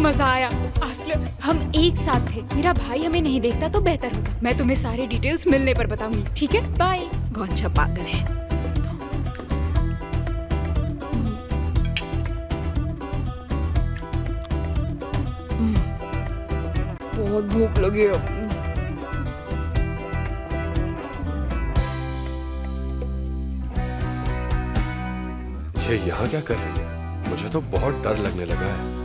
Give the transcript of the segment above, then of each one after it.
मजा आया। आस्ल, हम एक साथ थे। मेरा भाई हमें नहीं देखता तो बेहतर होता। मैं तुम्हें सारे डिटेल्स मिलने पर बताऊंगी, ठीक है? बाय। गोंचा पागल है। बहुत भूख लगी है। ये यहाँ क्या कर रही है? मुझे तो बहुत डर लगने लगा है।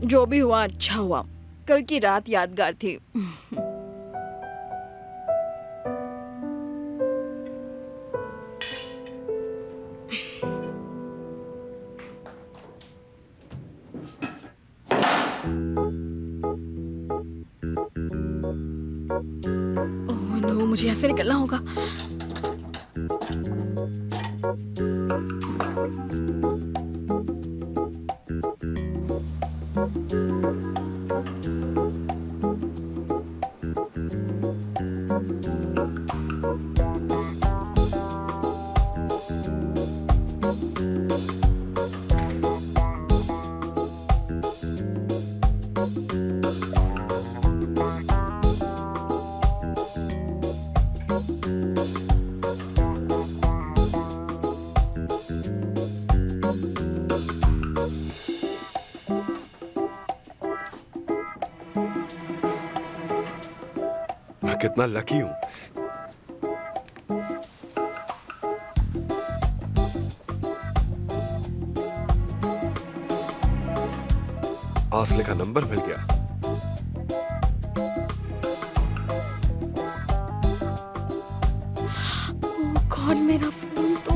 जो भी हुआ अच्छा हुआ। कल की रात यादगार थी। ओह नो, मुझे यहाँ से निकलना होगा। मैं कितना लकी हूँ। आस्ले का नंबर मिल गया। ओह गॉड, मेरा फोन तो।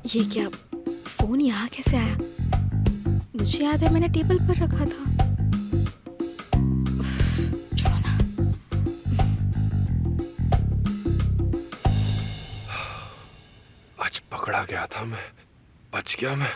ये क्या, फोन यहाँ कैसे आया? मुझे याद है मैंने टेबल पर रखा था। उफ, छोड़ो ना। आज पकड़ा गया था मैं, बच गया मैं।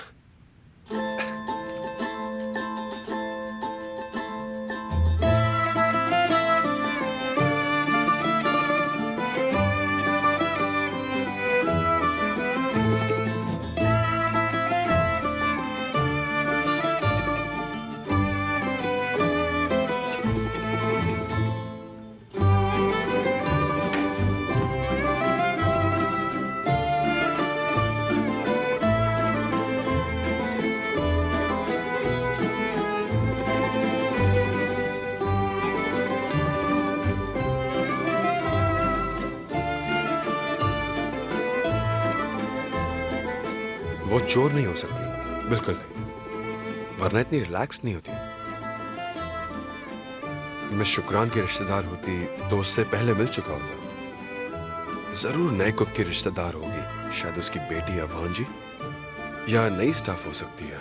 वो चोर नहीं हो सकती, बिल्कुल नहीं, वरना इतनी रिलैक्स नहीं होती। मैं शुक्रान की रिश्तेदार होती तो उससे पहले मिल चुका होता। जरूर नए कुक की रिश्तेदार होगी, शायद उसकी बेटी या भांजी, या नई स्टाफ हो सकती है।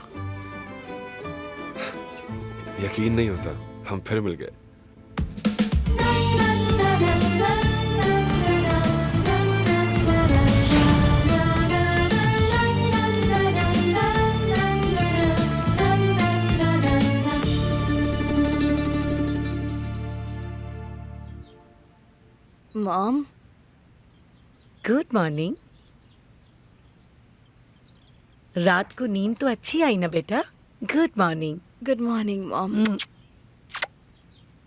यकीन नहीं होता हम फिर मिल गए। Mom, good morning. रात को नींद तो अच्छी आई ना बेटा? Good morning. Good morning mom.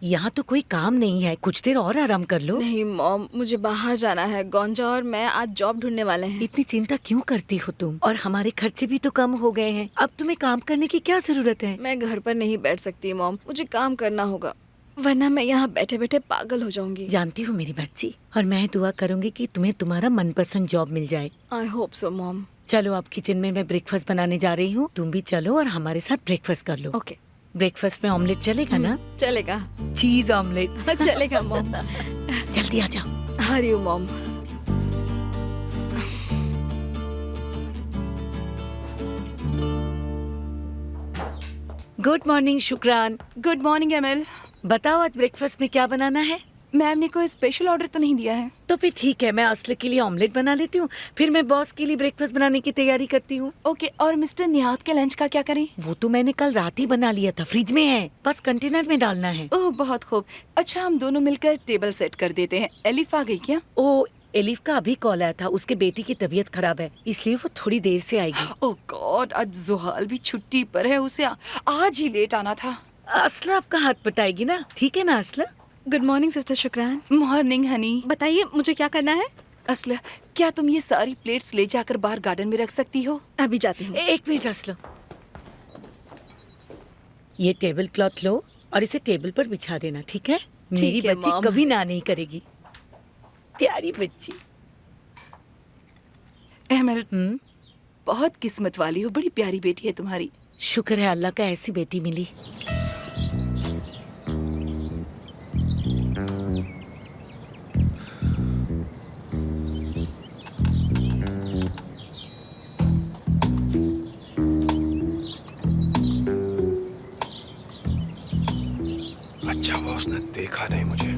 यहाँ तो कोई काम नहीं है, कुछ देर और आराम कर लो। नहीं मॉम, मुझे बाहर जाना है। गोंजा और मैं आज जॉब ढूंढने वाले हैं। इतनी चिंता क्यों करती हो तुम? और हमारे खर्चे भी तो कम हो गए हैं, अब तुम्हें काम करने की क्या जरूरत है? मैं घर पर नहीं बैठ सकती मॉम, मुझे काम करना होगा। वरना मैं यहाँ बैठे बैठे पागल हो जाऊंगी। जानती हूँ मेरी बच्ची, और मैं दुआ करूंगी कि तुम्हें तुम्हारा मनपसंद जॉब मिल जाए। I hope so mom. चलो अब किचन में मैं ब्रेकफास्ट बनाने जा रही हूँ, तुम भी चलो और हमारे साथ ब्रेकफास्ट कर लो। ओके ब्रेकफास्ट में ऑमलेट चलेगा ना? चलेगा। चीज ऑमलेट। चलेगा मॉम। जल्दी आ जाओ। हरी हूँ mom. Good morning Shukran. Good morning एमएल। बताओ आज ब्रेकफास्ट में क्या बनाना है? मैम ने कोई स्पेशल ऑर्डर तो नहीं दिया है? तो फिर ठीक है, मैं असले के लिए ऑमलेट बना लेती हूँ, फिर मैं बॉस के लिए ब्रेकफास्ट बनाने की तैयारी करती हूँ। ओके, और मिस्टर निहात के लंच का क्या करें? वो तो मैंने कल रात ही बना लिया था, फ्रिज में है, बस कंटेनर में डालना है। ओह बहुत खूब। अच्छा, हम दोनों मिलकर टेबल सेट कर देते हैं। एलिफ आ गई क्या? ओ, एलिफ का अभी कॉल आया था, उसके बेटी की तबीयत खराब है, इसलिए वो थोड़ी देर से आएगी। ओह गॉड, आज जुहाल भी छुट्टी पर है, उसे आज ही लेट आना था। असला आपका हाथ पटाएगी ना, ठीक है ना असला? Good morning sister Shukran. Morning honey. बताइए मुझे क्या करना है? असला, क्या तुम ये सारी प्लेट्स ले जाकर बाहर गार्डन में रख सकती हो? अभी जाती हूँ। एक मिनट असला, ये टेबल क्लॉथ लो और इसे टेबल पर बिछा देना, ठीक है? मेरी है, बच्ची मॉम। कभी ना नहीं करेगी, प्यारी बच्ची। एमएल, बहुत किस्मत वाली हो, बड़ी प्यारी बेटी है तुम्हारी। शुक्र है अल्लाह का, ऐसी बेटी मिली। अच्छा हुआ उसने देखा नहीं मुझे।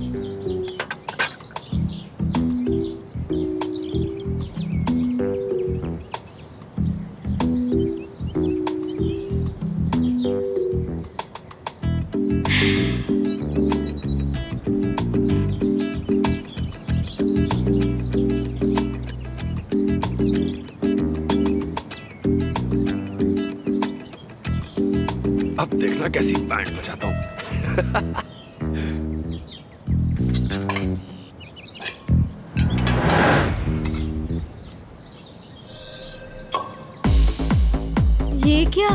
अब देखना कैसी बैंड बजाता हूँ। ये क्या?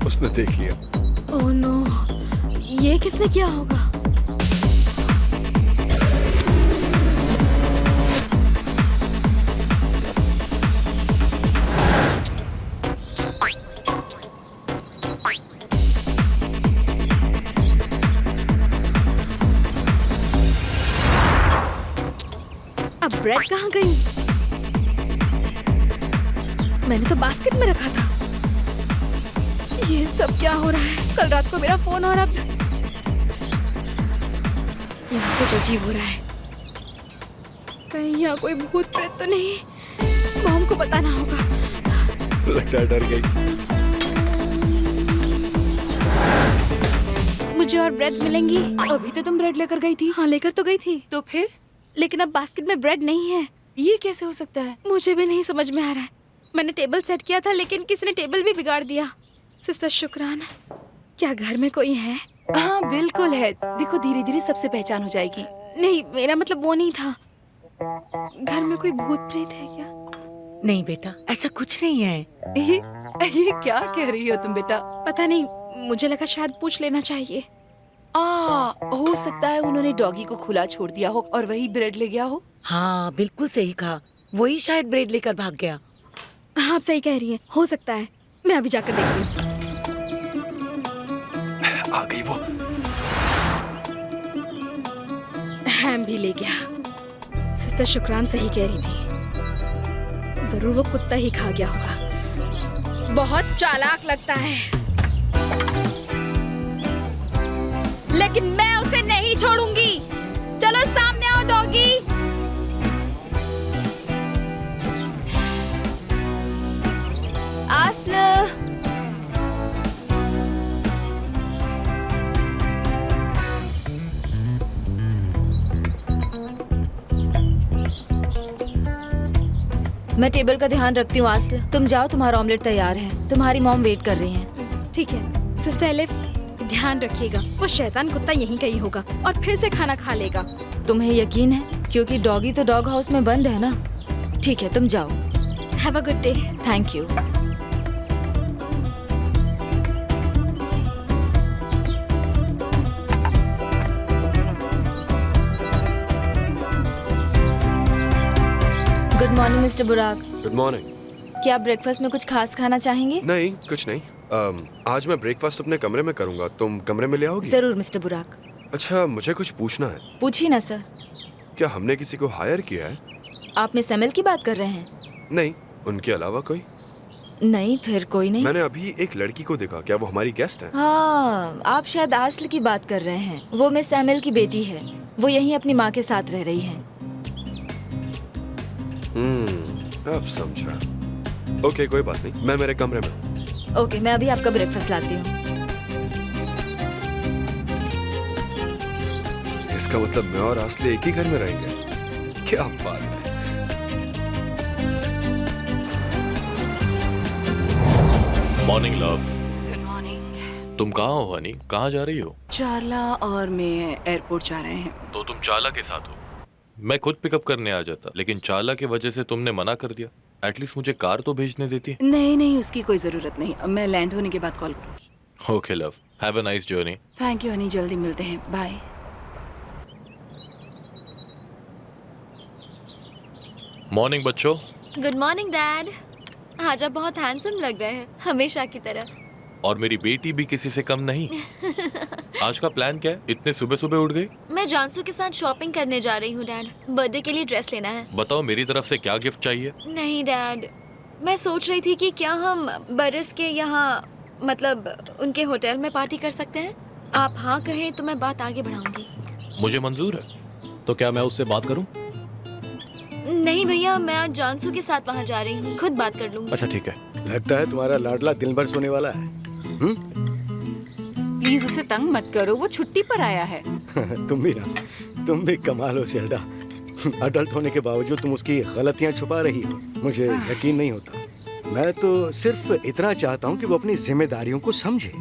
उसने देख लिया। ओह नो, ये किसने किया होगा? अब ब्रेड कहाँ गई? मैंने तो बास्केट में रखा था। ये सब क्या हो रहा है? कल रात को मेरा फोन और अब यहाँ कुछ अजीब हो रहा है। कहीं यहाँ कोई भूत प्रेत तो नहीं? मॉम को बताना होगा। लगता है डर गई। मुझे और ब्रेड्स मिलेंगी? अभी तो तुम ब्रेड लेकर गई थी। हाँ लेकर तो गई थी, तो फिर लेकिन अब बास्केट में ब्रेड नहीं है। ये कैसे हो सकता है? मुझे भी नहीं समझ में आ रहा है। मैंने टेबल सेट किया था लेकिन किसी ने टेबल भी बिगाड़ दिया। सिस्टर शुक्रान, क्या घर में कोई है? हाँ बिल्कुल है, देखो धीरे धीरे सबसे पहचान हो जाएगी। नहीं, मेरा मतलब वो नहीं था। घर में कोई भूत प्रेत है क्या? नहीं बेटा, ऐसा कुछ नहीं है। ये क्या कह रही हो तुम बेटा? पता नहीं, मुझे लगा शायद पूछ लेना चाहिए। हो सकता है उन्होंने डॉगी को खुला छोड़ दिया हो और वही ब्रेड ले गया हो। हाँ बिल्कुल सही कहा, वही शायद ब्रेड लेकर भाग गया। हाँ आप सही कह रही हैं, हो सकता है। मैं अभी जाकर देखती हूँ। आ गई वो। हैम भी ले गया। सिस्टर शुक्रान सही कह रही थी, जरूर वो कुत्ता ही खा गया होगा। बहुत चालाक लगता है, लेकिन मैं उसे नहीं छोड़ूंगी। चलो सामने आओ डॉगी। आस्ल, मैं टेबल का ध्यान रखती हूँ आस्ल। तुम जाओ, तुम्हारा ऑमलेट तैयार है। तुम्हारी मॉम वेट कर रही हैं। ठीक है सिस्टर एलिफ, ध्यान रखिएगा, वो शैतान कुत्ता यहीं कहीं होगा और फिर से खाना खा लेगा। तुम्हें यकीन है? क्योंकि डॉगी तो डॉग हाउस में बंद है ना। ठीक है, तुम जाओ। Have a good day. Thank you. Good morning mister Burak. Good morning. क्या आप ब्रेकफास्ट में कुछ खास खाना चाहेंगे? नहीं, कुछ नहीं। आज मैं ब्रेकफास्ट अपने कमरे में करूंगा, तुम कमरे में ले आओगी? जरूर मिस्टर बुराक। अच्छा, मुझे कुछ पूछना है। पूछिए ना सर। क्या हमने किसी को हायर किया है? आप मिस एमएल की बात कर रहे हैं? नहीं, उनके अलावा कोई? नहीं, फिर कोई नहीं। मैंने अभी एक लड़की को देखा, क्या वो हमारी गेस्ट है? हाँ, आप शायद आस्ल की बात कर रहे हैं। वो मिस एमएल की बेटी है। वो यहीं अपनी माँ के साथ रह रही है। अब समझा। ओके, कोई बात नहीं, मैं मेरे कमरे में। ओके, मैं अभी आपका ब्रेकफास्ट लाती हूँ। इसका मतलब मैं और आसले एक ही घर में रहेंगे? क्या बात है। Morning love. Good morning. तुम कहाँ हो हनी? कहाँ जा रही हो? चारला और मैं एयरपोर्ट जा रहे हैं। तो तुम चाला के साथ हो? मैं खुद पिकअप करने आ जाता, लेकिन चाला की वजह से तुमने मना कर दिया। एटलीस्ट मुझे कार तो भेजने देती। नहीं, उसकी कोई जरूरत नहीं। मैं लैंड होने के बाद कॉल करूँगी। Okay love, have a nice journey. Thank you Honey, जल्दी मिलते हैं। बाय। मॉर्निंग बच्चों। Good morning dad. आज आप बहुत हैंडसम लग रहे हैं, हमेशा की तरह। और मेरी बेटी भी किसी से कम नहीं। आज का प्लान क्या है? इतने सुबह सुबह उठ गई? मैं जानसू के साथ शॉपिंग करने जा रही हूँ डैड। बर्थडे के लिए ड्रेस लेना है। बताओ, मेरी तरफ से क्या गिफ्ट चाहिए? नहीं डैड, मैं सोच रही थी कि क्या हम बरस के यहाँ मतलब उनके होटल में पार्टी कर सकते हैं। आप हाँ कहें तो मैं बात आगे बढ़ाऊंगी। मुझे मंजूर है। तो क्या मैं उससे बात करूं? नहीं भैया, मैं आज जानसू के साथ वहाँ जा रही हूँ, खुद बात कर लूंगी। अच्छा ठीक है। लगता है तुम्हारा लाडला दिन भर सोने वाला है। प्लीज उसे तंग मत करो, वो छुट्टी पर आया है। तुम भी कमाल हो सेल्डा। अडल्ट होने के बावजूद तुम उसकी गलतियां छुपा रही हो। मुझे यकीन नहीं होता। मैं तो सिर्फ इतना चाहता हूँ कि वो अपनी जिम्मेदारियों को समझे,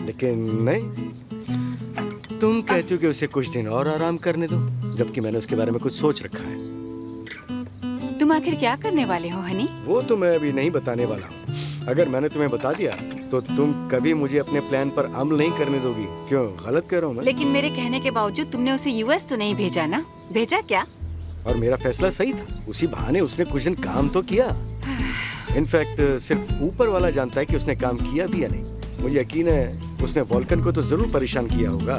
लेकिन नहीं। तुम कहती हो कि उसे कुछ दिन और आराम करने दो, जबकि मैंने उसके बारे में कुछ सोच रखा है। तुम आखिर क्या करने वाले हो हनी? वो तो मैं अभी नहीं बताने वाला हूँ। अगर मैंने तुम्हें बता दिया तो तुम कभी मुझे अपने प्लान पर अमल नहीं करने दोगी। क्यों, गलत कह रहा हूँ मैं? लेकिन मेरे कहने के बावजूद तुमने उसे यूएस तो नहीं भेजा ना? भेजा क्या? और मेरा फैसला सही था। उसी बहाने उसने कुछ दिन काम तो किया। इनफैक्ट सिर्फ ऊपर वाला जानता है कि उसने काम किया भी या नहीं। मुझे यकीन है उसने वॉल्कन को तो जरूर परेशान किया होगा।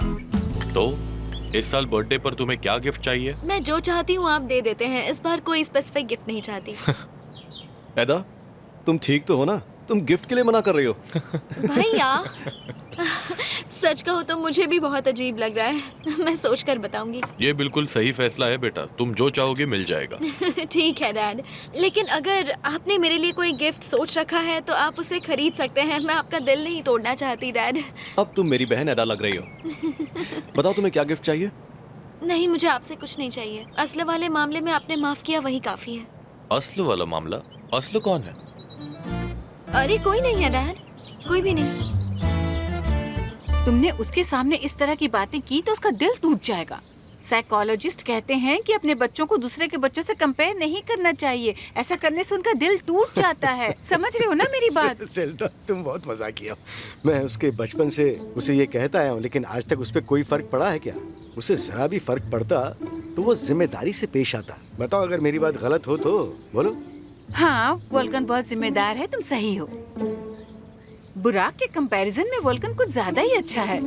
तो इस साल बर्थडे पर तुम्हें क्या गिफ्ट चाहिए? मैं जो चाहती हूँ आप दे देते हैं। इस बार कोई स्पेसिफिक गिफ्ट नहीं चाहती। एदा, तुम ठीक तो हो ना? तुम गिफ्ट के लिए मना कर रही हो? भैया सच कहो तो मुझे भी बहुत अजीब लग रहा है। मैं सोच कर बताऊंगी। ये बिल्कुल सही फैसला है बेटा, तुम जो चाहोगे मिल जाएगा। ठीक है डैड, लेकिन अगर आपने मेरे लिए कोई गिफ्ट सोच रखा है तो आप उसे खरीद सकते हैं। मैं आपका दिल नहीं तोड़ना चाहती डैड। अब तुम मेरी बहन एदा लग रही हो। बताओ तुम्हें क्या गिफ्ट चाहिए? नहीं, मुझे आपसे कुछ नहीं चाहिए। असल वाले मामले में आपने माफ किया, वही काफी है। असल वाला मामला? असल कौन है? अरे कोई नहीं है डैड, कोई भी नहीं। तुमने उसके सामने इस तरह की बातें की तो उसका दिल टूट जाएगा। साइकोलॉजिस्ट कहते हैं कि अपने बच्चों को दूसरे के बच्चों से कंपेयर नहीं करना चाहिए। ऐसा करने से उनका दिल टूट जाता है। समझ रहे हो ना मेरी बात? सेल्डा, तुम बहुत मजाकिया हो। मैं उसके बचपन से उसे ये कहता आया हूँ, लेकिन आज तक उस पर कोई फर्क पड़ा है क्या? उसे जरा भी फर्क पड़ता तो वो जिम्मेदारी से पेश आता। बताओ, अगर मेरी बात गलत हो तो बोलो। हाँ, वोल्कन बहुत जिम्मेदार है, तुम सही हो। बुराक के कंपैरिजन में वोल्कन कुछ ज्यादा ही अच्छा है।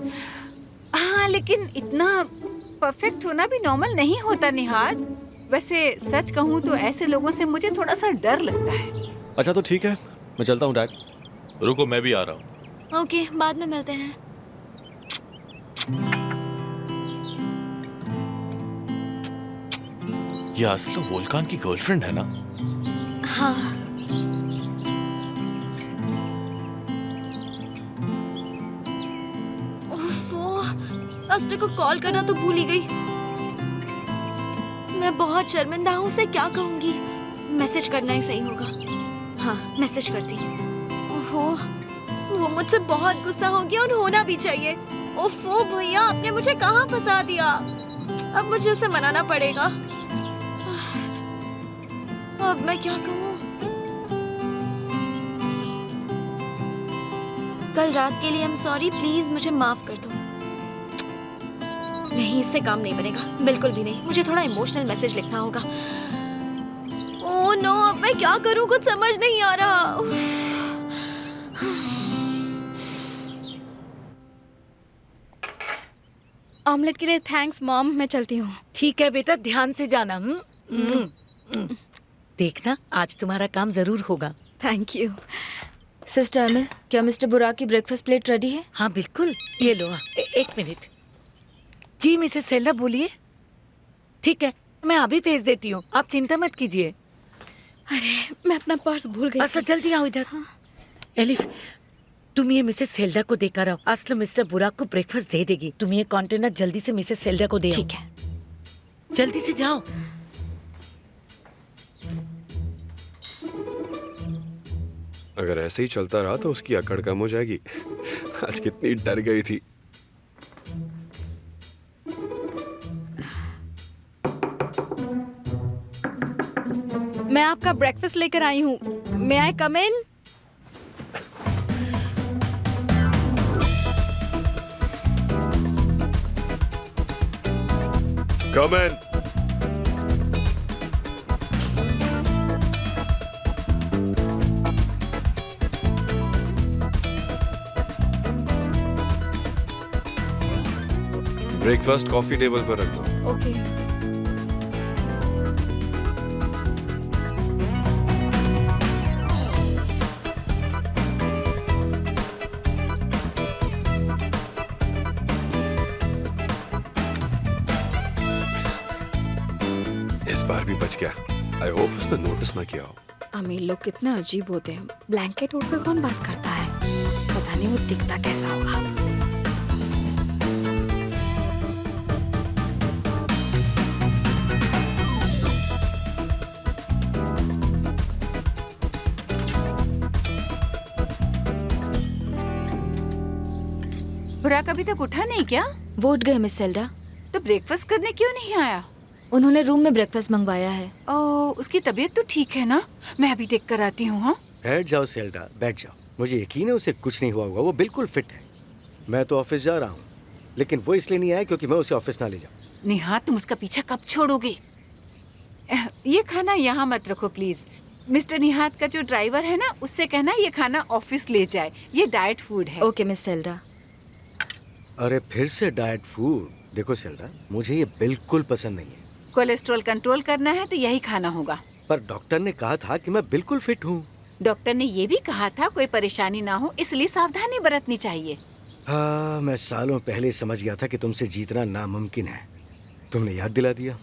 हाँ, लेकिन इतना परफेक्ट होना भी नॉर्मल नहीं होता निहाद। वैसे सच कहूँ तो ऐसे लोगों से मुझे थोड़ा सा डर लगता है। अच्छा तो ठीक है, मैं चलता हूँ डैड। रुको, मैं भी आ रहा हूँ। ओके, बाद में मिलते हैं। ये असल वोल्कान की गर्लफ्रेंड है ना? हाँ। अस्टर को कॉल करना तो भूल ही गई। मैं बहुत शर्मिंदा हूँ, उसे क्या कहूँगी? मैसेज करना ही सही होगा। हाँ, मैसेज करती हूँ। ओहो, वो मुझसे बहुत गुस्सा होगी और होना भी चाहिए। ओफो भैया, आपने मुझे कहाँ फंसा दिया? अब मुझे उसे मनाना पड़ेगा। अब मैं क्या कहूँ? कल रात के लिए आई एम सॉरी, प्लीज मुझे माफ कर दो। नहीं, इससे काम नहीं बनेगा, बिल्कुल भी नहीं। मुझे थोड़ा इमोशनल मैसेज लिखना होगा। ओह नो, अब मैं क्या करूं, कुछ समझ नहीं आ रहा। ऑमलेट के लिए थैंक्स मॉम, मैं चलती हूँ। ठीक है बेटा, ध्यान से जाना। देखना, आज तुम्हारा काम जरूर होगा। Thank you. सिस्टर अमिल, क्या मिस्टर बुराक की ब्रेकफास्ट प्लेट रेडी है? हाँ बिल्कुल, ये लो। एक मिनट जी, मिसेस सेल्डा बोलिए। ठीक है, मैं अभी भेज देती हूँ, आप चिंता मत कीजिए। मैं अपना पर्स भूल गई अच्छा थी। जल्दी आओ इधर। एलिफ, तुम ये मिसेस सेल्डा को देकर आओ। असल मिस्टर बुराक को ब्रेकफास्ट दे देगी। तुम ये कंटेनर जल्दी से मिसेस सेल्डा को दे आओ। ठीक है। जल्दी से जाओ। अगर ऐसे ही चलता रहा तो उसकी अकड़ कम हो जाएगी। आज कितनी डर गई थी। मैं आपका ब्रेकफास्ट लेकर आई हूँ। मे आई कम इन? Come in. Breakfast coffee table पर रख दो। ओके। इस बार भी बच गया। आई होप उसने नोटिस ना किया हो। अमीर लोग कितने अजीब होते हैं। ब्लैंकेट ओढ़कर कौन बात करता है? पता नहीं वो दिखता कैसा होगा। बुराक अभी तक उठा नहीं क्या? वो उठ गए मिस सेल्डा। तो ब्रेकफास्ट करने क्यों नहीं आया? उन्होंने रूम में ब्रेकफास्ट मंगवाया है। ओह, उसकी तबीयत तो ठीक है ना? मैं अभी देख कर आती हूँ। हाँ, बैठ जाओ सेल्डा, बैठ जाओ। मुझे यकीन है उसे कुछ नहीं हुआ होगा, वो बिल्कुल फिट है। मैं तो ऑफिस जा रहा हूँ, लेकिन वो इसलिए नहीं आया क्योंकि मैं उसे ऑफिस ना ले जाऊँ। निहात, तुम उसका पीछा कब छोड़ोगे? ये खाना यहाँ मत रखो प्लीज। मिस्टर निहात का जो ड्राइवर है ना, उससे कहना ये खाना ऑफिस ले जाए। ये डाइट फूड है। Okay miss Selda. अरे फिर से डाइट फूड? देखो सेल्डा, मुझे ये बिल्कुल पसंद नहीं है। कोलेस्ट्रॉल कंट्रोल करना है तो यही खाना होगा। पर डॉक्टर ने कहा था कि मैं बिल्कुल फिट हूँ। डॉक्टर ने ये भी कहा था कोई परेशानी ना हो, इसलिए सावधानी बरतनी चाहिए। हाँ, मैं सालों पहले समझ गया था कि तुमसे जीतना नामुमकिन है। तुमने याद दिला दिया।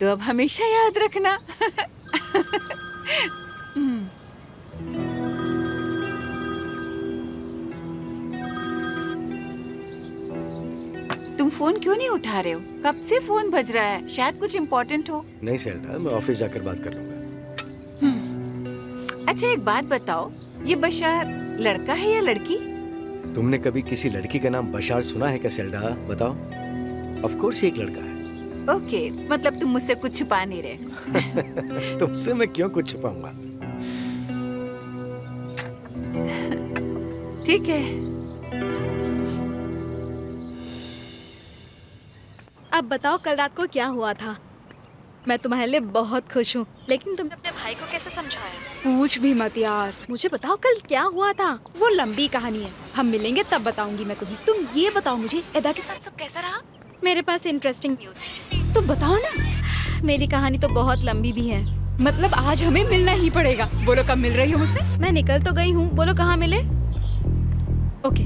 तो अब हमेशा याद रखना। तुम फोन क्यों नहीं उठा रहे हो? कब से फोन बज रहा है, शायद कुछ इम्पोर्टेंट हो। नहीं सेल्डा, मैं ऑफिस जाकर बात कर लूंगा। अच्छा एक बात बताओ, ये बशार लड़का है या लड़की? तुमने कभी किसी लड़की का नाम बशार सुना है क्या सेल्डा? बताओ। ऑफ कोर्स एक लड़का है। ओके, मतलब तुम मुझसे कुछ छुपा नहीं रहे। तुमसे मैं क्यों कुछ छुपाऊंगा? ठीक है। अब बताओ कल रात को क्या हुआ था? मैं तुम्हारे लिए बहुत खुश हूँ, लेकिन तुमने अपने भाई को कैसे समझाया? पूछ भी मत यार। मुझे बताओ कल क्या हुआ था। वो लंबी कहानी है, हम मिलेंगे तब बताऊंगी मैं तुम्हें। तुम ये बताओ मुझे, एदा के साथ सब कैसा रहा? मेरे पास इंटरेस्टिंग न्यूज़ है, तो बताओ ना। मेरी कहानी तो बहुत लंबी भी है। मतलब आज हमें मिलना ही पड़ेगा। बोलो कब मिल रही हो मुझसे? मैं निकल तो गई हूँ, बोलो कहाँ मिले? ओके,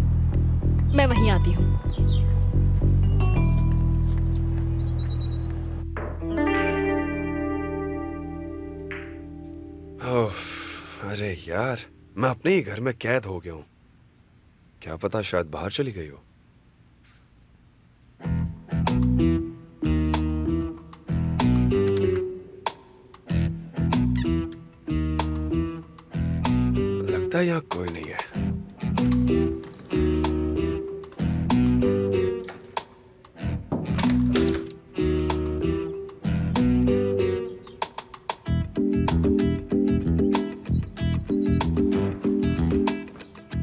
मैं वहीं आती हूँ। अरे यार, मैं अपने ही घर में कैद हो गया हूँ। क्या पता शायद बाहर चली गई हो। लगता है यहाँ कोई नहीं है।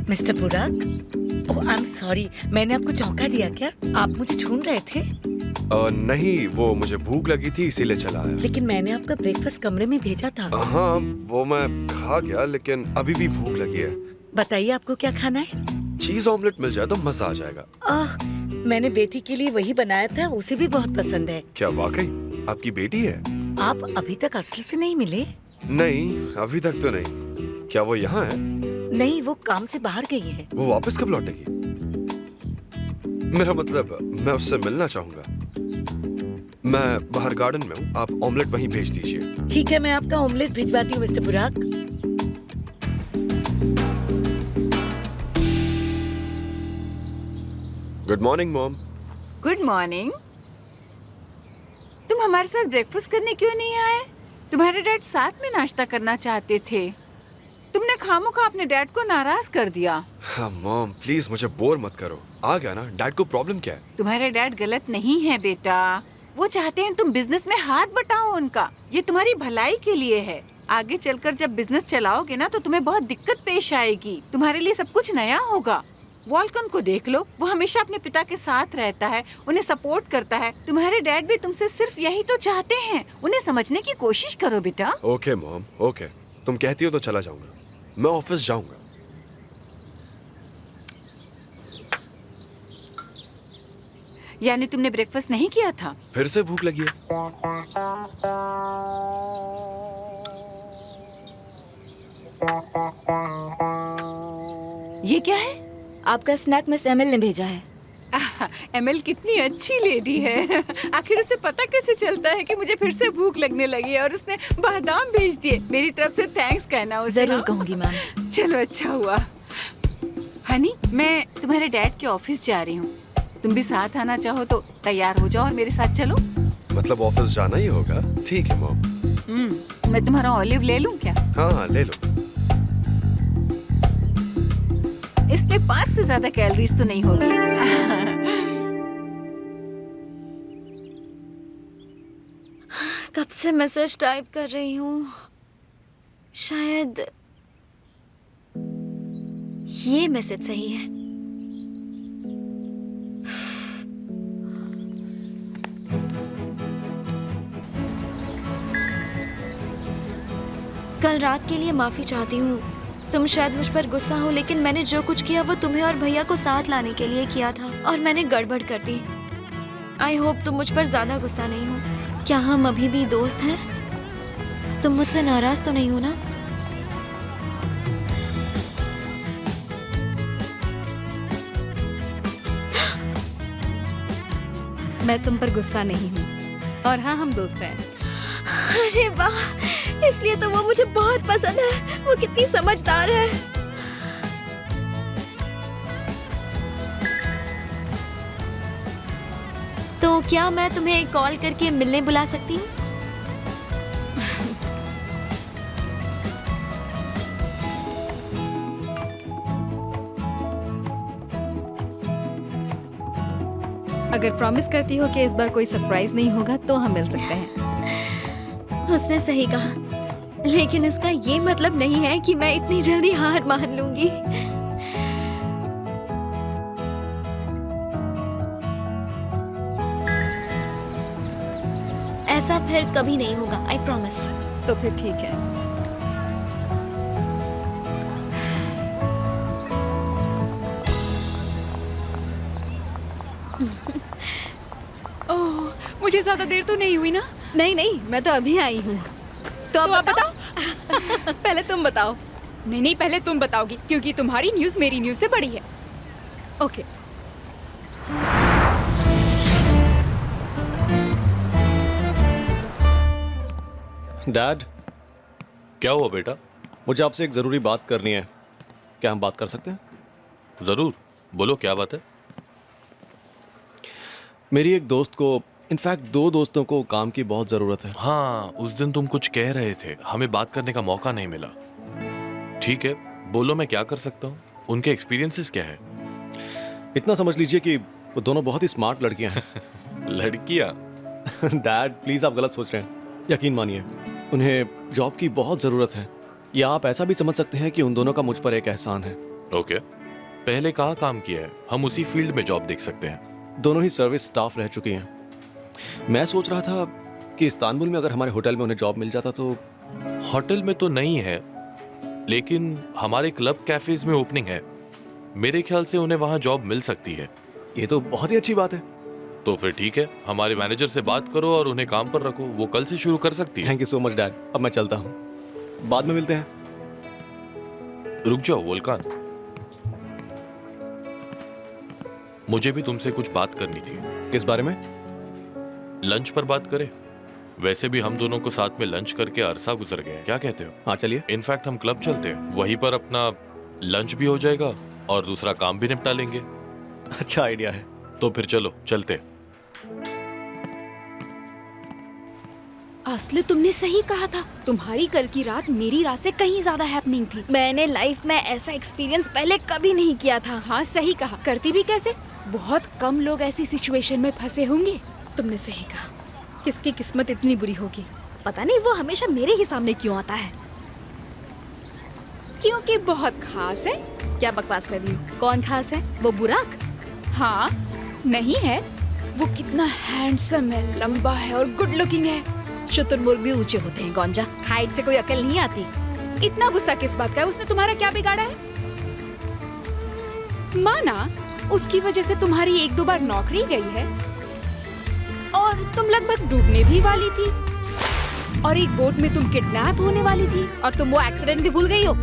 मिस्टर बुराक, ओह आई एम सॉरी, मैंने आपको चौंका दिया क्या? आप मुझे ढूंढ रहे थे? नहीं, वो मुझे भूख लगी थी इसीलिए चला आया। लेकिन मैंने आपका ब्रेकफास्ट कमरे में भेजा था। हाँ, वो मैं खा गया, लेकिन अभी भी भूख लगी है। बताइए आपको क्या खाना है? चीज ऑमलेट मिल जाए तो मजा आ जाएगा। मैंने बेटी के लिए वही बनाया था, उसे भी बहुत पसंद है। क्या वाकई आपकी बेटी है? आप अभी तक असल से नहीं मिले? नहीं, अभी तक तो नहीं। क्या वो यहाँ है? नहीं, वो काम से बाहर गई है। वो वापस कब लौटेगी? मेरा मतलब, मैं उससे मिलना चाहूंगा। मैं बाहर गार्डन में हूँ, आप ऑमलेट वहीं भेज दीजिए। ठीक है, मैं आपका ऑमलेट भिजवाती हूँ mister Burak. Good morning mom. Good morning. तुम हमारे साथ ब्रेकफास्ट करने क्यों नहीं आए? तुम्हारे डैड साथ में नाश्ता करना चाहते थे। तुमने खामोखा अपने डैड को नाराज कर दिया। हाँ मॉम, प्लीज मुझे बोर मत करो। आ गया ना, डैड को प्रॉब्लम क्या है? तुम्हारे डैड गलत नहीं है बेटा। वो चाहते हैं तुम बिजनेस में हाथ बटाओ उनका। ये तुम्हारी भलाई के लिए है। आगे चलकर जब बिजनेस चलाओगे ना तो तुम्हें बहुत दिक्कत पेश आएगी। तुम्हारे लिए सब कुछ नया होगा। वॉल्कन को देख लो, वो हमेशा अपने पिता के साथ रहता है, उन्हें सपोर्ट करता है। तुम्हारे डैड भी तुमसे सिर्फ यही तो चाहते हैं। उन्हें समझने की कोशिश करो बेटा। Okay mom, okay. तुम कहती हो तो चला जाऊंगा। मैं ऑफिस जाऊंगा। यानी तुमने ब्रेकफास्ट नहीं किया था? फिर से भूख लगी है। ये क्या है? आपका स्नैक मिस एमिल ने भेजा है। एमिल कितनी अच्छी लेडी है। आखिर उसे पता कैसे चलता है कि मुझे फिर से भूख लगने लगी है और उसने बादाम भेज दिए। मेरी तरफ से थैंक्स कहना उसे। जरूर कहूंगी मैम। चलो अच्छा हुआ। हनी, मैं तुम्हारे डैड के ऑफिस जा रही हूँ। तुम भी साथ आना चाहो तो तैयार हो जाओ और मेरे साथ चलो। मतलब ऑफिस जाना ही होगा? ठीक है मॉम। मैं तुम्हारा ऑलिव ले लूँ क्या? हाँ, ले लो। इसमें 5 से ज्यादा कैलोरीज तो नहीं होगी। कब से मैसेज टाइप कर रही हूँ, शायद ये मैसेज सही है। कल रात के लिए माफी चाहती हूँ। तुम शायद मुझ पर गुस्सा हो, लेकिन मैंने जो कुछ किया वो तुम्हें और भैया को साथ लाने के लिए किया था और मैंने गड़बड़ कर दी। आई होप तुम मुझ पर ज्यादा गुस्सा नहीं हो। क्या हम अभी भी दोस्त हैं? तुम मुझसे नाराज तो नहीं हो ना? मैं तुम पर गुस्सा नहीं हूँ और हाँ, हम दोस्त हैं। अरे वाह, इसलिए तो वो मुझे बहुत पसंद है। वो कितनी समझदार है। तो क्या मैं तुम्हें कॉल करके मिलने बुला सकती हूँ? अगर प्रॉमिस करती हो कि इस बार कोई सरप्राइज नहीं होगा तो हम मिल सकते हैं। उसने सही कहा, लेकिन इसका ये मतलब नहीं है कि मैं इतनी जल्दी हार मान लूंगी। ऐसा फिर कभी नहीं होगा, आई प्रॉमिस। तो फिर ठीक है। ओह, मुझे ज्यादा देर तो नहीं हुई ना? नहीं नहीं, मैं तो अभी आई हूँ। तो अब आप बताओ। पहले तुम बताओ। नहीं नहीं, पहले तुम बताओगी क्योंकि तुम्हारी न्यूज़ मेरी न्यूज़ से बड़ी है। ओके। डैड, क्या हुआ बेटा? मुझे आपसे एक जरूरी बात करनी है। क्या हम बात कर सकते हैं? जरूर, बोलो क्या बात है? मेरी एक दोस्त को, इनफैक्ट 2 दोस्तों को काम की बहुत जरूरत है। हाँ, उस दिन तुम कुछ कह रहे थे, हमें बात करने का मौका नहीं मिला। ठीक है, बोलो मैं क्या कर सकता हूँ। उनके एक्सपीरियंसेस क्या है? इतना समझ लीजिए कि वो दोनों बहुत ही स्मार्ट लड़कियां हैं। लड़कियाँ? डैड प्लीज, आप गलत सोच रहे हैं। यकीन मानिए, उन्हें जॉब की बहुत जरूरत है। या आप ऐसा भी समझ सकते हैं कि उन दोनों का मुझ पर एक एहसान है। ओके, पहले कहाँ काम किया है? हम उसी फील्ड में जॉब देख सकते हैं। दोनों ही सर्विस स्टाफ रह चुकी हैं। मैं सोच रहा था कि इस्तांबुल में अगर हमारे होटल में उन्हें जॉब मिल जाता तो। होटल में तो नहीं है, लेकिन हमारे क्लब कैफेज में ओपनिंग है। मेरे ख्याल से उन्हें वहां जॉब मिल सकती है। ये तो बहुत ही अच्छी बात है। तो फिर ठीक है, हमारे मैनेजर से बात करो और उन्हें काम पर रखो। वो कल से शुरू कर सकती है। Thank you so much dad. अब मैं चलता हूँ, बाद में मिलते हैं। रुक जाओ वोल्कान, मुझे भी तुमसे कुछ बात करनी थी। किस बारे में? लंच पर बात करें? वैसे भी हम दोनों को साथ में लंच करके अरसा गुजर गए, क्या कहते हो? हाँ चलिए। इनफैक्ट हम क्लब चलते हैं, वहीं पर अपना लंच भी हो जाएगा और दूसरा काम भी निपटा लेंगे। अच्छा आइडिया है। तो फिर चलो चलते। असली तुमने सही कहा था, तुम्हारी कल की रात मेरी रात से कहीं ज्यादा हैपनिंग थी। मैंने लाइफ में ऐसा एक्सपीरियंस पहले कभी नहीं किया था। हाँ सही कहा, करती भी कैसे? बहुत कम लोग ऐसी सिचुएशन में फंसे होंगे। तुमने सही कहा, किसकी किस्मत इतनी बुरी होगी। पता नहीं वो हमेशा मेरे ही सामने क्यों आता है। क्योंकि बहुत खास है। क्या बकवास कर रही हो? कौन खास है? वो बुराक? हाँ नहीं है, वो कितना हैंडसम है, लंबा है और गुड लुकिंग है। शुतुरमुर्ग भी ऊंचे होते हैं गौंजा, हाइट से कोई अकल नहीं आती। इतना गुस्सा किस बात का है? उसने तुम्हारा क्या बिगाड़ा है? माना उसकी वजह से तुम्हारी 1-2 बार नौकरी गई है और तुम लगभग डूबने भी वाली थी और एक बोट में तुम किडनैप होने वाली थी और तुम वो एक्सीडेंट भी भूल गई हो।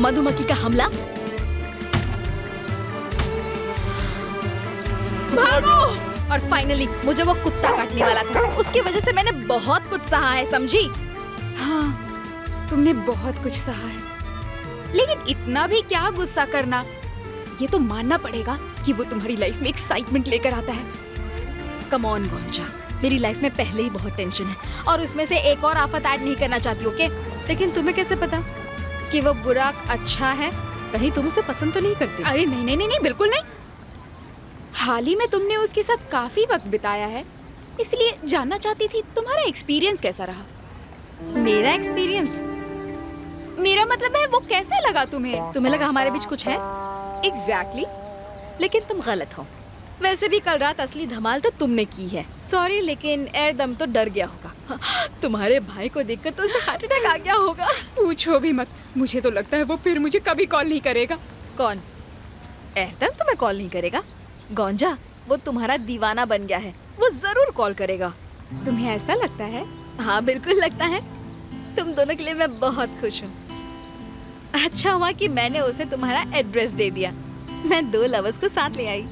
मधुमक्खी का हमला। भागो! और फाइनली मुझे वो कुत्ता काटने वाला था, उसकी वजह से मैंने बहुत कुछ सहा है, समझी? हाँ तुमने बहुत कुछ सहा है, लेकिन इतना भी क्या गुस्सा करना। ये तो मानना पड़ेगा कि वो तुम्हारी लाइफ में एक्साइटमेंट लेकर आता है। कम ऑन गौंजा, मेरी लाइफ में पहले ही बहुत टेंशन है और उसमें से एक और आफत ऐड नहीं करना चाहती, ओके? लेकिन तुम्हें कैसे पता कि वो बुराक अच्छा है? कहीं तुम उसे पसंद तो नहीं करती? अरे नहीं नहीं नहीं, नहीं बिल्कुल नहीं। हाल ही में तुमने उसके साथ काफी वक्त बिताया है, इसलिए जानना चाहती थी तुम्हारा एक्सपीरियंस कैसा रहा। मेरा एक्सपीरियंस? मेरा मतलब है वो कैसे लगा तुम्हें? तुम्हें लगा हमारे बीच कुछ है? एग्जैक्टली। लेकिन तुम गलत हो। वैसे भी कल रात असली धमाल तो तुमने की है। सॉरी, लेकिन एकदम तो डर गया होगा। तुम्हारे भाई को देखकर तो उसे हार्ट अटैक आ गया होगा। पूछो भी मत, मुझे तो लगता है वो फिर मुझे कभी कॉल नहीं करेगा। कौन? एकदम तुम्हें कॉल नहीं करेगा? गौंजा, वो तुम्हारा दीवाना बन गया है, वो जरूर कॉल करेगा। तुम्हें ऐसा लगता है? हाँ बिल्कुल लगता है। तुम दोनों के लिए मैं बहुत खुश हूँ। अच्छा हुआ कि मैंने उसे तुम्हारा एड्रेस दे दिया। मैं 2 लवर्स को साथ ले आई।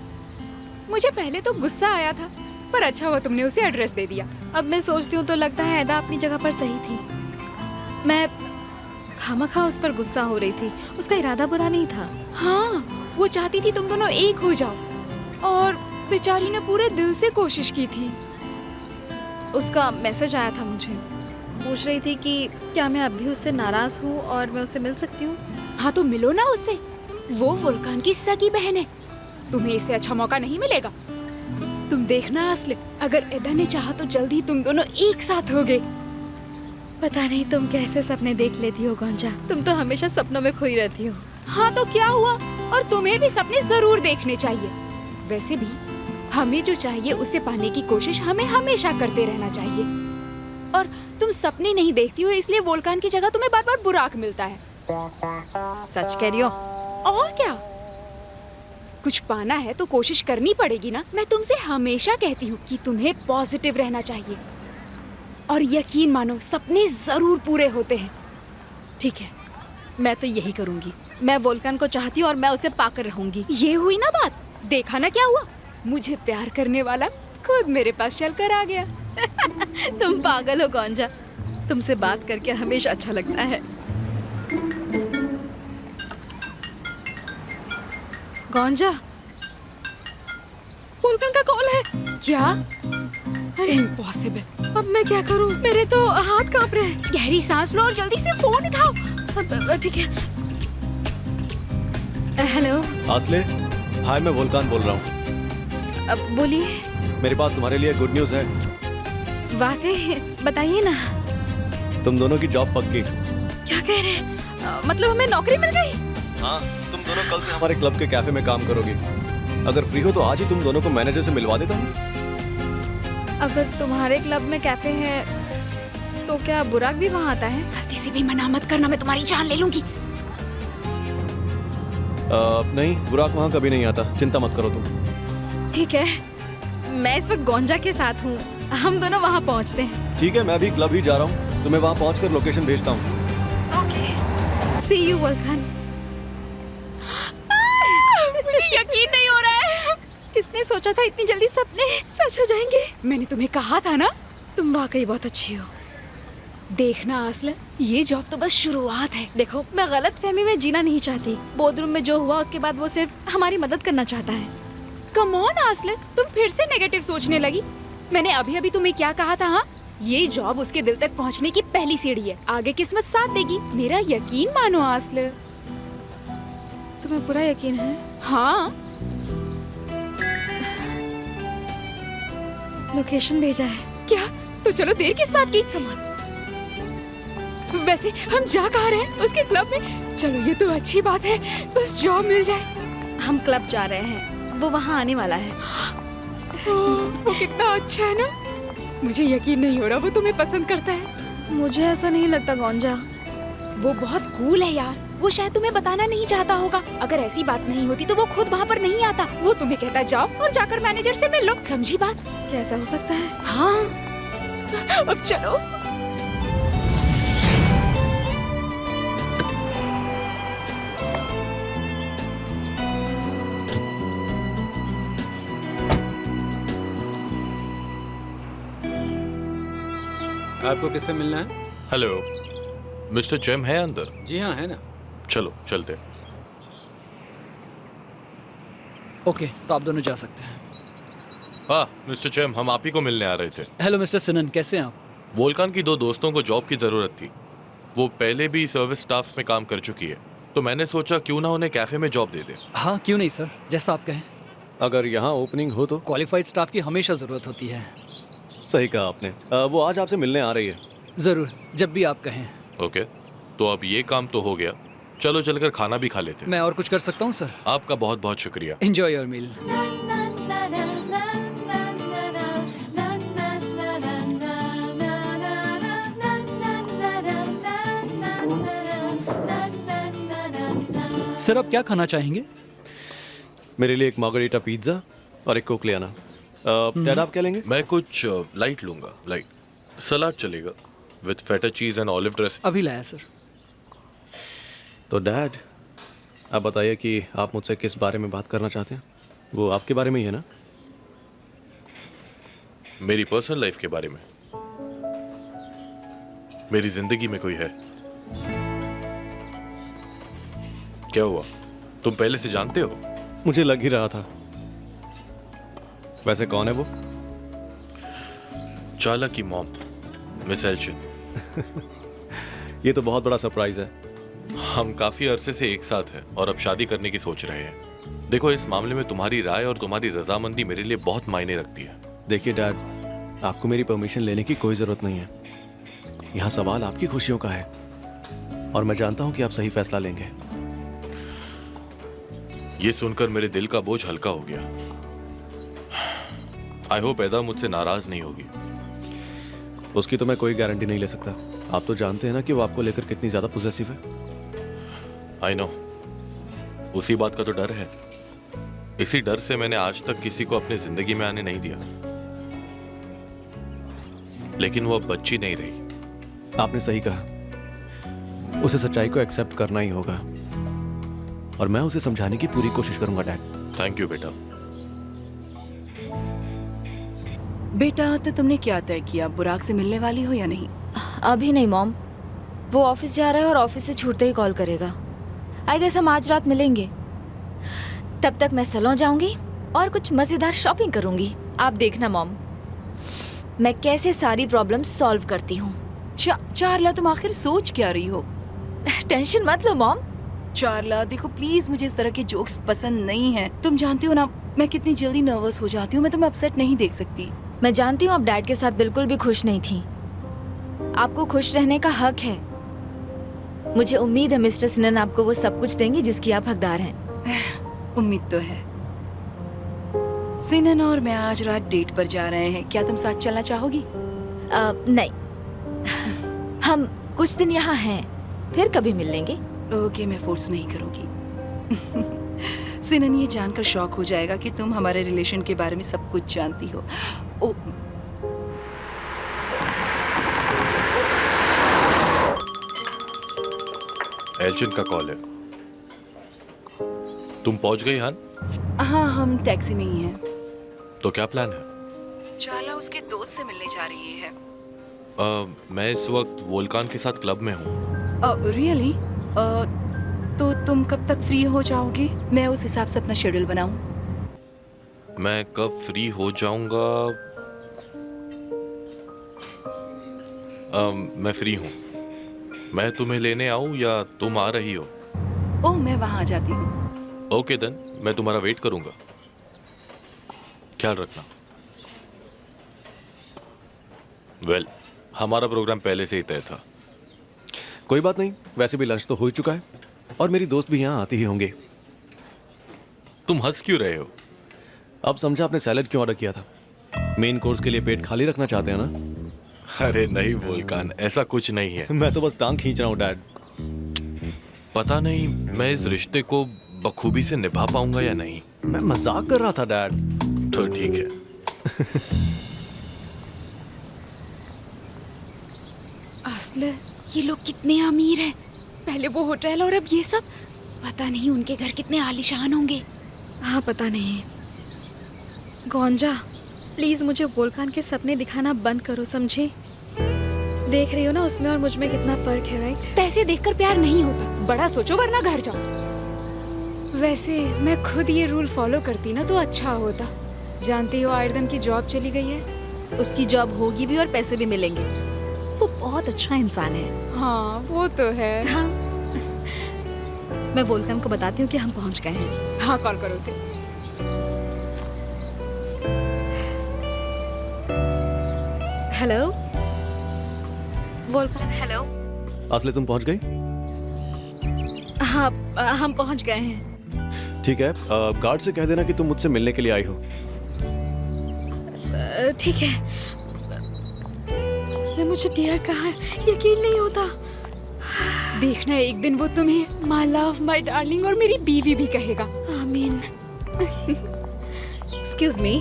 मुझे पहले तो गुस्सा आया था, पर अच्छा हुआ तुमने उसे एड्रेस दे दिया। अब मैं सोचती हूँ तो लगता है ऐदा अपनी जगह पर सही थी। मैं खामखा उस पर गुस्सा हो रही थी, उसका इरादा बुरा नहीं था। हाँ, वो चाहती थी तुम दोनों एक हो जाओ और बेचारी ने पूरे दिल से कोशिश की थी। उसका मैसेज आया था मुझे, पूछ रही थी कि क्या मैं अब भी उससे नाराज हूँ और मैं उससे मिल सकती हूँ। हाँ तो मिलो ना उससे, वो वोल्कान की सगी बहन है। तुम्हें इससे अच्छा मौका नहीं मिलेगा। तुम देखना असली, अगर एदा ने चाहा तो जल्दी तुम दोनों एक साथ होगे। पता नहीं तुम कैसे सपने देख लेती हो गौंजा, तुम तो हमेशा सपनों में खोई रहती हो। हाँ तो क्या हुआ, और तुम्हें भी सपने जरूर देखने चाहिए। वैसे भी हमें जो चाहिए उसे पाने की कोशिश हमें हमेशा करते रहना चाहिए। और तुम सपने नहीं देखती हो, इसलिए वोल्कान की जगह तुम्हें बार बार बुराक मिलता है। सच कह रही हो? और क्या, कुछ पाना है तो कोशिश करनी पड़ेगी ना। मैं तुमसे हमेशा कहती हूँ कि तुम्हें पॉजिटिव रहना चाहिए और यकीन मानो सपने जरूर पूरे होते हैं। ठीक है, मैं तो यही करूँगी। मैं वोल्कान को चाहती हूँ और मैं उसे पाकर रहूंगी। ये हुई ना बात, देखा ना क्या हुआ। मुझे प्यार करने वाला खुद मेरे पास चलकर आ गया। तुम पागल हो गौंजा, तुमसे बात करके हमेशा अच्छा लगता है। गौंजा, वोल्कान का कॉल है। क्या? अरे इम्पॉसिबल। अब मैं क्या करूं? मेरे तो हाथ कांप रहे हैं। गहरी सांस लो और जल्दी से फोन उठाओ। ठीक है। हेलो आसले, हाय, मैं वोल्कान बोल रहा हूँ। अब बोलिए। मेरे पास तुम्हारे लिए गुड न्यूज़ है। वाकई? बताइए ना। तुम दोनों की जॉब पक्की। क्या कह रहे हैं? मतलब हमें नौकरी मिल गई? हाँ, तुम दोनों कल से हमारे क्लब के कैफे में काम करोगी। अगर फ्री हो तो आज ही तुम दोनों को मैनेजर से मिलवा देता हूँ। अगर तुम्हारे क्लब में कैफे है तो क्या बुराक भी वहाँ आता है? गलती से भी मना मत करना, मैं तुम्हारी जान ले लूंगी। नहीं, बुराक वहाँ कभी नहीं आता, चिंता मत करो तुम। ठीक है, मैं इस वक्त गोंजा के साथ हूँ, हम दोनों वहाँ पहुँचते हैं। ठीक है, मैं भी क्लब ही जा रहा हूँ, तुम्हें वहाँ पहुँचकर लोकेशन भेजता हूँ। Okay, see you Volkan. मुझे यकीन नहीं हो रहा है। किसने सोचा था इतनी जल्दी सपने सच हो जाएंगे? मैंने तुम्हें कहा था ना, तुम वाकई बहुत अच्छी हो। देखना आसला, ये जॉब तो बस शुरुआत है। देखो, मैं गलत फहमी में जीना नहीं चाहती। बोर्ड में जो हुआ उसके बाद वो सिर्फ हमारी मदद करना चाहता है। कम ऑन आसला, तुम फिर से नेगेटिव सोचने लगी। मैंने अभी अभी तुम्हें क्या कहा था? हाँ, ये जॉब उसके दिल तक पहुंचने की पहली सीढ़ी है, आगे किस्मत साथ देगी। मेरा यकीन मानो आसला। तुम्हें पूरा यकीन है? हाँ, लोकेशन भेजा है। क्या? तो चलो, देर किस बात की? Come on. वैसे हम जा कहाँ रहे हैं? उसके क्लब में। चलो, ये तो अच्छी बात है, बस जॉब मिल जाए। हम क्लब जा रहे हैं, वो वहाँ आने वाला है। वो कितना अच्छा है ना। मुझे यकीन नहीं हो रहा वो तुम्हें पसंद करता है। मुझे ऐसा नहीं लगता गोंजा। वो बहुत कूल है यार, वो शायद तुम्हें बताना नहीं चाहता होगा। अगर ऐसी बात नहीं होती तो वो खुद वहाँ पर नहीं आता। वो तुम्हें कहता जाओ और जाकर मैनेजर से मिल लो। समझी बात? कैसा हो सकता है? हाँ, अब चलो। आपको किससे मिलना है? हेलो, मिस्टर चैम है अंदर? जी हाँ, है ना। चलो चलते। ओके, तो आप दोनों जा सकते हैं। हाँ मिस्टर चैम, हम आप ही को मिलने आ रहे थे। हेलो मिस्टर सिनन, कैसे हैं आप? वोल्कान की 2 दोस्तों को जॉब की जरूरत थी। वो पहले भी सर्विस स्टाफ में काम कर चुकी है, तो मैंने सोचा क्यों ना उन्हें कैफे में जॉब दे दे। हाँ, क्यों नहीं सर, जैसा आप कहें। अगर यहाँ ओपनिंग हो तो? क्वालिफाइड स्टाफ की हमेशा ज़रूरत होती है। सही कहा आपने। वो आज आपसे मिलने आ रही है। ज़रूर, जब भी आप कहें। ओके, तो अब ये काम तो हो गया, चलो चलकर खाना भी खा लेते। मैं और कुछ कर सकता हूँ सर? आपका बहुत बहुत शुक्रिया। Enjoy your meal. सर, आप क्या खाना चाहेंगे? मेरे लिए एक मार्गरीटा पिज्जा और एक कोक ले आना। डैड, आप क्या लेंगे? मैं कुछ लाइट लूंगा। लाइट सलाद चलेगा विद फेटा चीज एंड ऑलिव ड्रेस। अभी लाया सर। तो डैड, आप बताइए कि आप मुझसे किस बारे में बात करना चाहते हैं? वो आपके बारे में ही है ना? मेरी पर्सनल लाइफ के बारे में। मेरी जिंदगी में कोई है? क्या हुआ, तुम पहले से जानते हो? मुझे लग ही रहा था। वैसे कौन है वो? चाला की मॉम, मिस एल्चिन। ये तो बहुत बड़ा सरप्राइज है। हम काफी अरसे से एक साथ हैं और अब शादी करने की सोच रहे हैं। देखो, इस मामले में तुम्हारी राय और तुम्हारी रजामंदी मेरे लिए बहुत मायने रखती है। देखिए डैड, आपको मेरी परमिशन लेने की कोई जरूरत नहीं है। यहाँ सवाल आपकी खुशियों का है और मैं जानता हूँ कि आप सही फैसला लेंगे। ये सुनकर मेरे दिल का बोझ हल्का हो गया। आई होप एदा मुझसे नाराज नहीं होगी। उसकी तो मैं कोई गारंटी नहीं ले सकता। आप तो जानते हैं ना कि वो आपको लेकर कितनी ज्यादा पॉसेसिव है। आई नो, उसी बात का तो डर है। इसी डर से मैंने आज तक किसी को अपनी जिंदगी में आने नहीं दिया। लेकिन वो अब बच्ची नहीं रही। आपने सही कहा, उसे सच्चाई को एक्सेप्ट करना ही होगा और मैं उसे समझाने की पूरी कोशिश करूंगा डैड। थैंक यू बेटा। बेटा, तो तुमने क्या तय किया? बुराक से मिलने वाली हो या नहीं? अभी नहीं मॉम, वो ऑफिस जा रहा है और ऑफिस से छूटते ही कॉल करेगा। आई गेस हम आज रात मिलेंगे। तब तक मैं सैलून जाऊंगी और कुछ मजेदार शॉपिंग करूंगी। आप देखना मॉम, मैं कैसे सारी प्रॉब्लम सॉल्व करती हूँ। चारला, तुम आखिर सोच क्या रही हो? टेंशन मत लो मॉम। चारला, देखो प्लीज, मुझे इस तरह के जोक्स पसंद नहीं है। तुम जानती हो ना मैं कितनी जल्दी नर्वस हो जाती हूँ। मैं तुम्हें अपसेट नहीं देख सकती। मैं जानती हूँ आप डैड के साथ बिल्कुल भी खुश नहीं थी। आपको खुश रहने का हक है, मुझे उम्मीद है मिस्टर सिनन आपको वो सब कुछ देंगे जिसकी आप हकदार हैं। उम्मीद तो है। सिनन और मैं आज रात डेट पर जा रहे हैं, क्या तुम साथ चलना चाहोगी? नहीं, हम कुछ दिन यहाँ हैं, फिर कभी मिल लेंगे। ओके, मैं फोर्स नहीं करूंगी। सिनन ये जानकर शॉक हो जाएगा कि तुम हमारे रिलेशन के बारे में सब कुछ जानती हो। ओ, एल्चिन का कॉल है। तुम पहुंच गई हान? हाँ, हम टैक्सी में ही हैं। तो क्या प्लान है? चाला उसके दोस्त से मिलने जा रही है। मैं इस वक्त वोल्कान के साथ क्लब में हूँ। रियली? तो तुम कब तक फ्री हो जाओगे? मैं उस हिसाब से अपना शेड्यूल बनाऊं। मैं कब फ्री हो जाऊंगा? मैं फ्री हूँ। मैं तुम्हें लेने आऊं या तुम आ रही हो? ओह, मैं वहां आ जाती हूँ। ओके देन, मैं तुम्हारा वेट करूंगा। ख्याल रखना। वेल, हमारा प्रोग्राम पहले से ही तय था। कोई बात नहीं, वैसे भी लंच तो हो ही चुका है और मेरी दोस्त भी यहाँ आती ही होंगे। तुम हंस क्यों रहे हो? अब समझा आपने सैलेड क्यों ऑर्डर किया था। मेन कोर्स के लिए पेट खाली रखना चाहते हैं ना? अरे नहीं वोल्कान, ऐसा कुछ नहीं है। मैं तो बस टांग खींच रहा हूँ डैड। पता नहीं मैं इस रिश्ते को बखूबी से निभा पाऊंगा या नहीं। मैं मजाक कर रहा था डैड। तो ठीक है। असले ये लोग कितने अमीर हैं। पहले वो होटल और अब ये सब। पता नहीं उनके घर कितने आलीशान होंगे। हाँ, पता नहीं। गौंजा, प्लीज मुझे वोल्कान के सपने दिखाना बंद करो, समझे? देख रही हो ना उसमें और मुझ में कितना फर्क है, राइट? पैसे देखकर प्यार नहीं होता, बड़ा सोचो वरना घर जाओ। वैसे मैं खुद ये रूल फॉलो करती ना तो अच्छा होता। जानती हो आयरदम की जॉब चली गई है। उसकी जॉब होगी भी और पैसे भी मिलेंगे। वो बहुत अच्छा इंसान है। हाँ वो तो है। हाँ, मैं वोल्कान को बताती हूँ कि हम पहुँच गए हैं। हाँ कॉल करो उसे। Hello Volkan, hello. असले तुम पहुंच गई? हाँ, हम पहुँच गए हैं। ठीक है, गार्ड से कह देना कि तुम मुझसे मिलने के लिए आई हो। ठीक है। उसने मुझे डियर कहा है, यकीन नहीं होता। देखना एक दिन वो तुम्हें माय लव माय डार्लिंग और मेरी बीवी भी कहेगा। आमीन। एक्सक्यूज मी,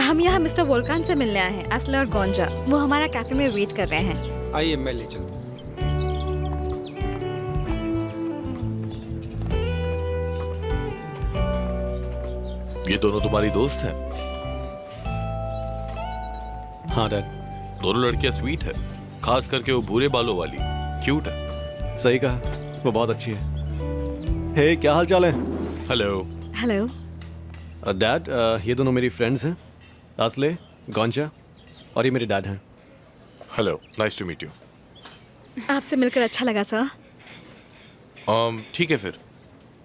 हम यहाँ मिस्टर वोल्कान से मिलने आए हैं, असले और गौंजा। वो हमारा कैफे में वेट कर रहे हैं। आइए मैं ले चलता हूँ। ये दोनों तुम्हारी दोस्त हैं? हाँ डैड। दोनों लड़कियां स्वीट है, खास करके वो भूरे बालों वाली क्यूट है। सही कहा, वो बहुत अच्छी है। हे, क्या हाल चाल है? हेलो। हेलो। डैड, ये दोनों मेरी फ्रेंड्स हैं, असले, गौंजा, और ये मेरे डैड हैं। Hello, nice to meet you. आपसे मिलकर अच्छा लगा सर। ठीक है फिर,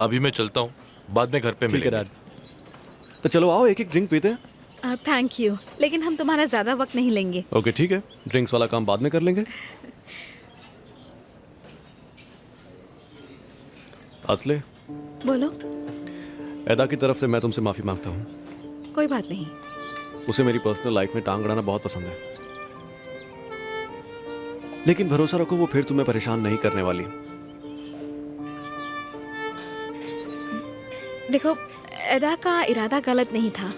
अभी मैं चलता हूँ, बाद में घर पे ठीक है मिलेंगे। डैड। तो चलो आओ एक एक ड्रिंक पीते हैं। थैंक यू, लेकिन हम तुम्हारा ज्यादा वक्त नहीं लेंगे। ओके ठीक है, ड्रिंक्स वाला काम बाद में कर लेंगे। असले, बोलो। एदा की तरफ से मैं तुमसे माफी मांगता हूँ। कोई बात नहीं। उसे मेरी पर्सनल लाइफ में टांग अड़ाना बहुत पसंद है, लेकिन भरोसा रखो वो फिर तुम्हें परेशान नहीं करने वाली। देखो, एदा का इरादा गलत नहीं था।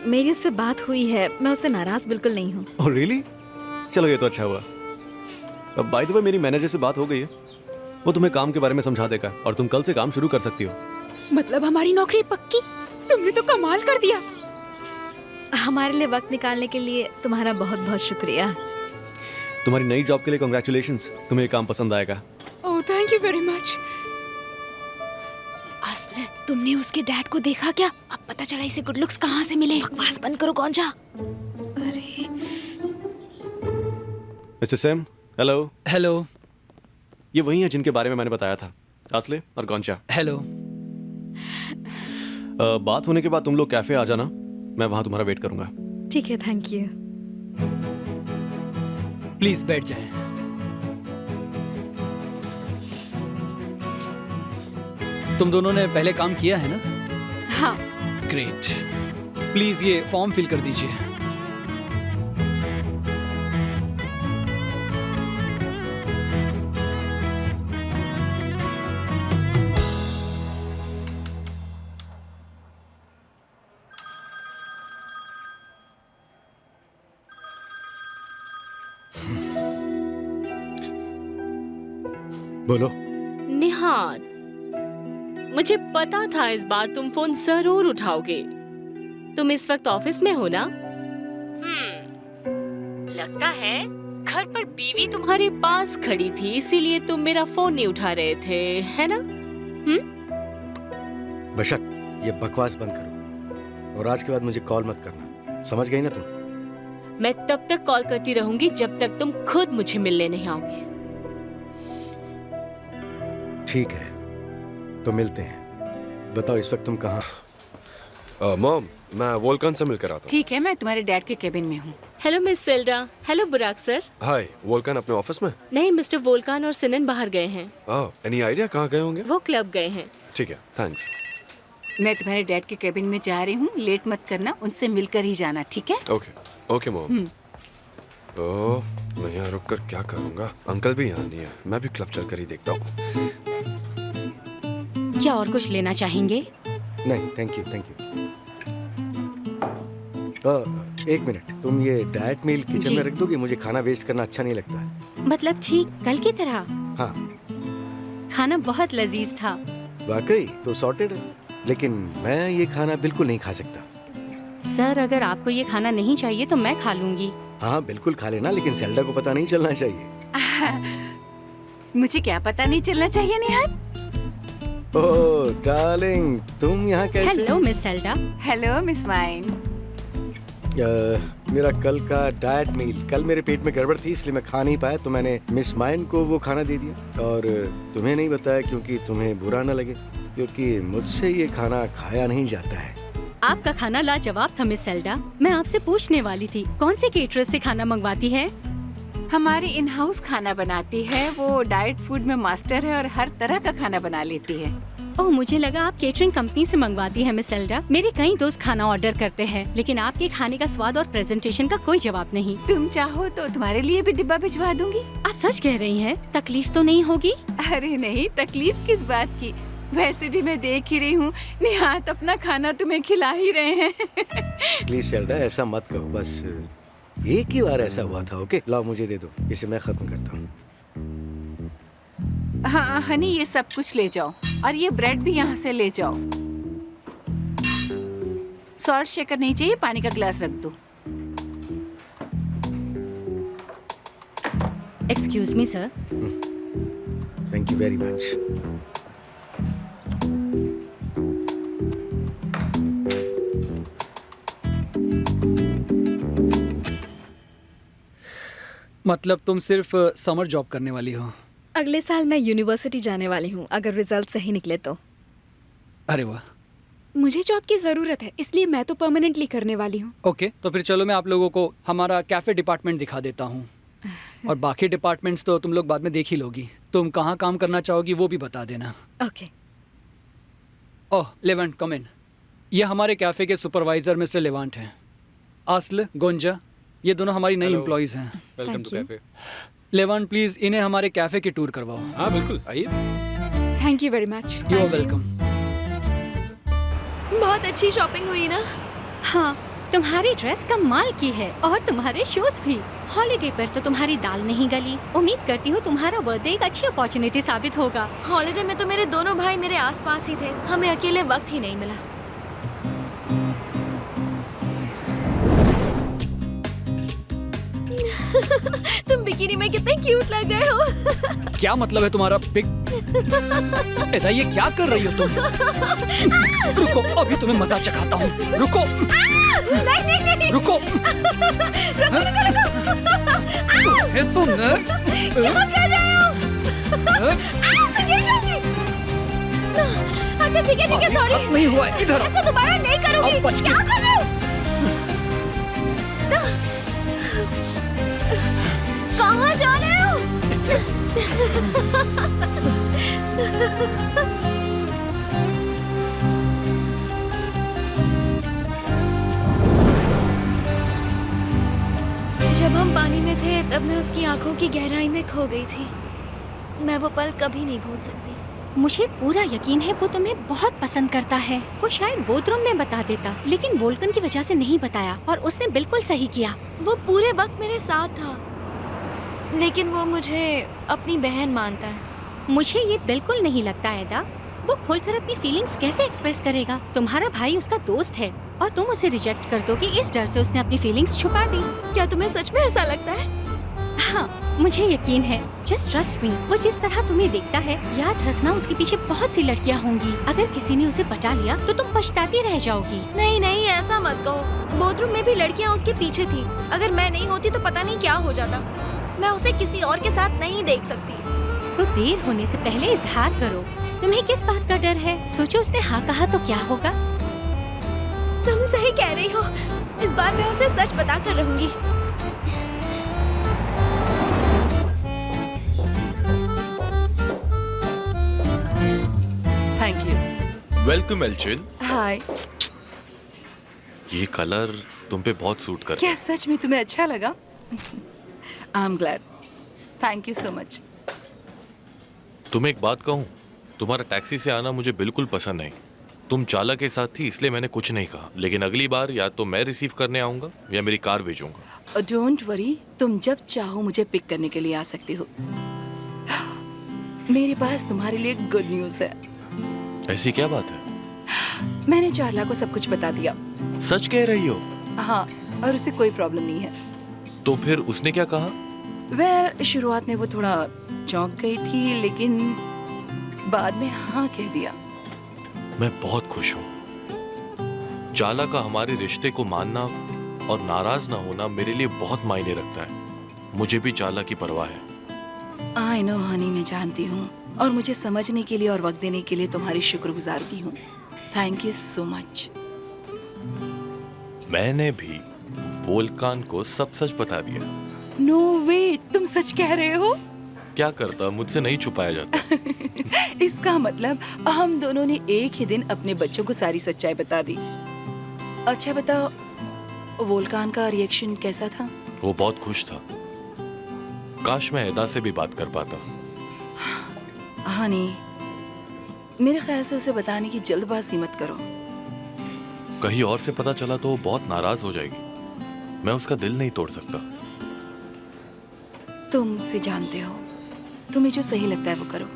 मेरी उससे बात हुई है, मैं उससे नाराज बिल्कुल नहीं हूँ। Oh really? चलो ये तो अच्छा हुआ। अब बाय द वे मेरी मैनेजर से बात हो गई है, वो तुम्हें काम के बारे में समझा देगा और तुम कल से काम शुरू कर सकती हो। मतलब हमारी नौकरी पक्की? तुमने तो कमाल कर दिया। हमारे लिए वक्त निकालने के लिए तुम्हारा बहुत बहुत शुक्रिया। तुम्हारी नई जॉब के लिए कांग्रेचुलेशंस। तुम्हें ये काम पसंद आएगा। Oh thank you very much. असले, तुमने उसके डैड को देखा क्या? अब पता चला इसे गुड लुक्स कहाँ से मिले। बकवास बंद करो गौंजा। अरे मिस्टर सैम, हेलो। हेलो। ये वही है जिनके बारे में मैंने बताया था, असले और गौंचा। हेलो। बात होने के बाद तुम लोग कैफे आ जाना, मैं वहां तुम्हारा वेट करूंगा। ठीक है, थैंक यू। प्लीज बैठ जाए। तुम दोनों ने पहले काम किया है ना? हाँ। ग्रेट। प्लीज ये फॉर्म फिल कर दीजिए। बोलो। निहाद, मुझे पता था इस बार तुम फोन जरूर उठाओगे। तुम इस वक्त ऑफिस में हो ना? लगता है घर पर बीवी तुम्हारे पास खड़ी थी, इसीलिए तुम मेरा फोन नहीं उठा रहे थे, है ना? बेशक, ये बकवास बंद करो और आज के बाद मुझे कॉल मत करना, समझ गई ना तुम? मैं तब तक कॉल करती रहूंगी जब तक तुम खुद मुझे मिलने नहीं आओगे। ठीक है, तो मिलते हैं। बताओ इस वक्त तुम कहाँ? मॉम, मैं वोल्कान से मिलकर आता हूँ। ठीक है, मैं तुम्हारे डैड के केबिन में हूँ। Hello miss Selda. हेलो बुराक सर। हाय, वोल्कान अपने ऑफिस में? नहीं, मिस्टर वोल्कान और सिनन बाहर गए हैं। एनी आइडिया कहाँ गए होंगे? वो क्लब गए हैं। ठीक है, थैंक्स। मैं तुम्हारे डैड के केबिन में जा रही हूँ, लेट मत करना, उनसे मिलकर ही जाना, ठीक है? Okay mom. ओह, मैं यहाँ रुक कर क्या करूँगा? अंकल भी यहाँ नहीं है, मैं भी क्लब चल कर ही देखता हूँ। क्या और कुछ लेना चाहेंगे? नहीं, थैंक यू। एक मिनट, तुम ये डाइट मील किचन में रख दोगी? मुझे खाना वेस्ट करना अच्छा नहीं लगता है। मतलब ठीक कल की तरह? हाँ। खाना बहुत लजीज था। वाकई? तो सॉर्टेड है, लेकिन मैं ये खाना बिल्कुल नहीं खा सकता। सर, अगर आपको ये खाना नहीं चाहिए तो मैं खा लूंगी। हाँ, बिल्कुल खा लेना, लेकिन सेल्डा को पता नहीं चलना चाहिए। मुझे क्या पता नहीं चलना चाहिए निहाद? ओह डार्लिंग, तुम यहाँ कैसे? Hello miss Selda. Hello miss mine. मेरा कल का डाइट मील, कल मेरे पेट में गड़बड़ थी इसलिए मैं खा नहीं पाया, तो मैंने मिस माइन को वो खाना दे दिया और तुम्हें नहीं बताया क्योंकि तुम्हें बुरा न लगे, क्योंकि मुझसे ये खाना खाया नहीं जाता है। आपका खाना लाजवाब था मिस सेल्डा। मैं आपसे पूछने वाली थी, कौन से केटरर से खाना मंगवाती है? हमारी इन हाउस खाना बनाती है, वो डाइट फूड में मास्टर है और हर तरह का खाना बना लेती है। ओह, मुझे लगा आप केटरिंग कंपनी से मंगवाती हैं मिस सेल्डा। मेरे कई दोस्त खाना ऑर्डर करते हैं, लेकिन आपके खाने का स्वाद और प्रेजेंटेशन का कोई जवाब नहीं। तुम चाहो तो तुम्हारे लिए भी डिब्बा भिजवा दूंगी। आप सच कह रही हैं? तकलीफ तो नहीं होगी? अरे नहीं, तकलीफ किस बात की, वैसे भी मैं देख ही रही हूँ निहात अपना खाना तुम्हें खिला ही रहे हैं। प्लीज सेल्डा, ऐसा मत कहो, बस एक ही बार ऐसा हुआ था। ओके, लाओ मुझे दे दो, इसे मैं खत्म करता हूँ। हाँ हनी, ये सब कुछ ले जाओ और ये ब्रेड भी यहाँ से ले जाओ। सॉल्ट शेकर नहीं चाहिए, पानी का गिलास रख दो। Excuse me sir. Thank you very much. मतलब तुम सिर्फ समर जॉब करने वाली हो? अगले साल मैं यूनिवर्सिटी जाने वाली हूँ, अगर रिजल्ट सही निकले तो। अरे वाह। मुझे जॉब की जरूरत है, इसलिए मैं तो परमानेंटली करने वाली हूँ। ओके, तो फिर चलो मैं आप लोगों को हमारा कैफे डिपार्टमेंट दिखा देता हूँ, और बाकी डिपार्टमेंट्स तो तुम लोग बाद में देख ही लोगी। तुम कहाँ काम करना चाहोगी वो भी बता देना। ओके। ओह लेवेंट, कम इन। ये हमारे कैफे के सुपरवाइजर मिस्टर लेवांट हैं। आस्ल, गोंजा, ये दोनों हमारी नई एम्प्लॉइज हैं। Welcome to cafe. Levent, please इन्हें हमारे कैफे की टूर करवाओ। हाँ बिल्कुल, आइए। Thank you very much. You are welcome. बहुत अच्छी शॉपिंग हुई ना? हाँ, तुम्हारी ड्रेस कमाल की है और तुम्हारे शूज भी। हॉलीडे पर तो तुम्हारी दाल नहीं गली। उम्मीद करती हूँ तुम्हारा बर्थडे एक अच्छी अपॉर्चुनिटी साबित होगा। हॉलिडे में तो मेरे दोनों भाई मेरे आसपास ही थे, हमें अकेले वक्त ही नहीं मिला। तुम बिकिनी में कितने क्यूट लग रहे हो। क्या मतलब है तुम्हारा बिग? एदा, ये क्या कर रही हो तुम? रुको, अभी तुम्हें मजा चखाता हूँ। रुको। नहीं। रुको। रुको। तुमने क्या कर रहे हो? मैं गिर जाऊंगी। अच्छा ठीक है, सॉरी। नहीं हुआ, इधर ऐसा दोबारा नहीं करूंगी। क्या कर रहे हो? कहाँ जा रहे हो? पानी में थे तब मैं उसकी आंखों की गहराई में खो गई थी। मैं वो पल कभी नहीं भूल सकती। मुझे पूरा यकीन है वो तुम्हें बहुत पसंद करता है। वो शायद बोतरूम में बता देता, लेकिन वोल्कन की वजह से नहीं बताया और उसने बिल्कुल सही किया। वो पूरे वक्त मेरे साथ था, लेकिन वो मुझे अपनी बहन मानता है। मुझे ये बिल्कुल नहीं लगता एदा। वो खुलकर अपनी फीलिंग्स कैसे एक्सप्रेस करेगा? तुम्हारा भाई उसका दोस्त है और तुम उसे रिजेक्ट कर दोगे, इस डर से उसने अपनी फीलिंग्स छुपा दी। क्या तुम्हें सच में ऐसा लगता है? हाँ, मुझे यकीन है। Just trust me. वो जिस तरह तुम्हें देखता है, याद रखना उसके पीछे बहुत सी लड़कियाँ होंगी। अगर किसी ने उसे पटा लिया तो तुम पछताती रह जाओगी। नहीं नहीं, ऐसा मत कहो। बोतरूम में भी लड़कियाँ उसके पीछे थी। अगर मैं नहीं होती तो पता नहीं क्या हो जाता। मैं उसे किसी और के साथ नहीं देख सकती। तो देर होने से पहले इजहार करो। तुम्हें किस बात का डर है? सोचो उसने हाँ कहा तो क्या होगा। तुम सही कह रही हो। इस बार मैं उसे सच बता कर रहूंगी। Thank you. वेलकम एल्चिन। हाय। ये कलर तुम पे बहुत सूट करता क्या है। सच में तुम्हें अच्छा लगा? I am glad. Thank you so much. तुम्हें एक बात कहूँ, तुम्हारा टैक्सी से आना मुझे बिल्कुल पसंद नहीं। तुम चालक के साथ थी इसलिए मैंने कुछ नहीं कहा, लेकिन अगली बार या तो मैं रिसीव करने आऊंगा या मेरी कार भेजूंगा। डोंट वरी, तुम जब चाहो मुझे पिक करने के लिए आ सकती हो। मेरे पास तुम्हारे लिए गुड न्यूज़ है। ऐसी क्या बात है? मैंने चार्ला को सब कुछ बता दिया। सच कह रही हो? हाँ, और उसे कोई प्रॉब्लम नहीं है। तो फिर उसने क्या कहा? वेल, शुरुआत में वो थोड़ा चौंक गई थी, लेकिन बाद में हाँ कह दिया। मैं बहुत खुश हूँ। चाला का हमारे रिश्ते को मानना और नाराज ना होना मेरे लिए बहुत मायने रखता है। मुझे भी चाला की परवाह है। आई नो हनी, मैं जानती हूँ, और मुझे समझने के लिए और वक्त देने के लिए तुम्हारी शुक्रगुजार भी हूँ। Thank you so much. मैंने भी वोल्कान को सब सच बता दिया। नो वे, तुम सच कह रहे हो? क्या करता, मुझसे नहीं छुपाया जाता। इसका मतलब हम दोनों ने एक ही दिन अपने बच्चों को सारी सच्चाई बता दी। अच्छा बताओ, वोल्कान का रिएक्शन कैसा था? वो बहुत खुश था। काश मैं एदा से भी बात कर पाता। हनी, मेरे ख्याल से उसे बताने की जल्दबाजी मत करो। कहीं और से पता चला तो वो बहुत नाराज हो जाएगी। मैं उसका दिल नहीं तोड़ सकता। तुम मुझसे जानते हो, तुम्हें जो सही लगता है वो करो।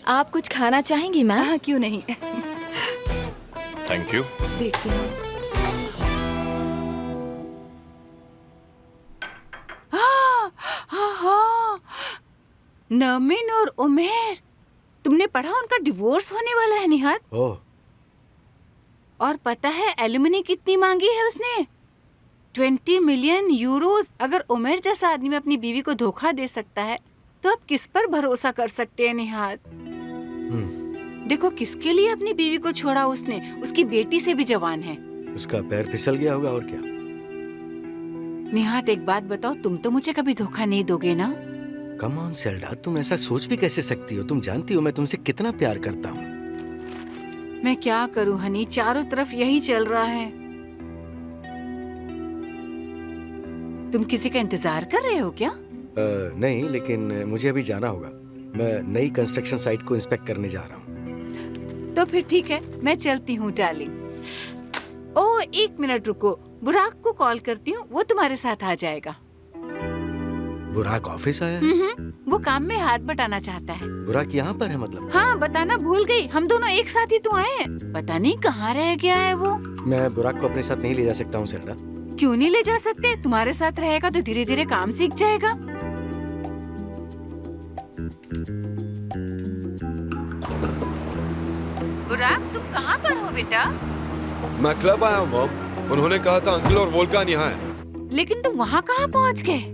आप कुछ खाना चाहेंगी मैम? हाँ, क्यों नहीं। Thank you. देखती हूँ। नमीन और उमेर, तुमने पढ़ा उनका डिवोर्स होने वाला है निहाद? ओह, और पता है एलिमनी कितनी मांगी है उसने? 20 मिलियन यूरोस। अगर उमेर जैसा आदमी अपनी बीवी को धोखा दे सकता है तो अब किस पर भरोसा कर सकते हैं निहाद? देखो किसके लिए अपनी बीवी को छोड़ा उसने। उसकी बेटी से भी जवान है। उसका पैर फिसल गया होगा और क्या। निहाद, एक बात बताओ, तुम तो मुझे कभी धोखा नहीं दोगे ना? कम ऑन सेल्डा, तुम ऐसा सोच भी कैसे सकती हो? तुम जानती हो मैं तुमसे कितना प्यार करता हूँ। मैं क्या करूं हनी, चारों तरफ यही चल रहा है। तुम किसी का इंतजार कर रहे हो क्या? नहीं, लेकिन मुझे अभी जाना होगा। मैं नई कंस्ट्रक्शन साइट को इंस्पेक्ट करने जा रहा हूँ। तो फिर ठीक है, मैं चलती हूँ डार्लिंग। ओह, 1 मिनट रुको, बुराक को कॉल करती हूँ, वो तुम्हारे साथ आ जाएगा। बुराक ऑफिस आया है? वो काम में हाथ बटाना चाहता है। बुराक यहाँ पर है मतलब? हाँ, बताना भूल गई, हम दोनों एक साथ ही तो आए हैं। पता नहीं कहाँ रह गया है वो। मैं बुराक को अपने साथ नहीं ले जा सकता हूँ सेल्डा। क्यों नहीं ले जा सकते? तुम्हारे साथ रहेगा तो धीरे धीरे काम सीख जाएगा। बुराक, तुम कहाँ पर हो बेटा? मैं क्लब आया हूँ मॉम। उन्होंने कहा था अंकल और वोल्कान यहाँ है। लेकिन तुम वहाँ कहाँ पहुँच गए?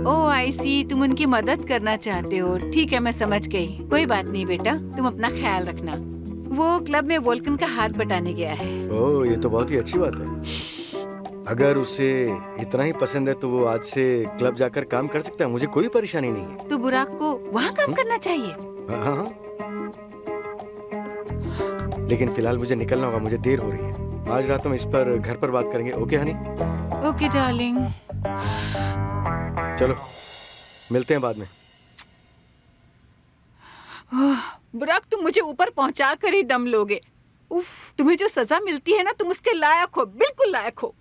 ओह आई सी, तुम उनकी मदद करना चाहते हो। ठीक है, मैं समझ गई। कोई बात नहीं बेटा, तुम अपना ख्याल रखना। वो क्लब में वोल्कन का हाथ बटाने गया है। ओह, ये तो बहुत ही अच्छी बात है। अगर उसे इतना ही पसंद है तो वो आज से क्लब जाकर काम कर सकता है। मुझे कोई परेशानी नहीं है। तो बुराक को वहाँ काम करना चाहिए। हाँ हाँ, लेकिन फिलहाल मुझे निकलना होगा, मुझे देर हो रही है। आज रात हम इस पर घर पर बात करेंगे, ओके हनी? Okay darling. चलो मिलते हैं बाद में। बुराक, तुम मुझे ऊपर पहुंचा कर ही दम लोगे। उफ, तुम्हें जो सजा मिलती है ना, तुम उसके लायक हो, बिल्कुल लायक हो।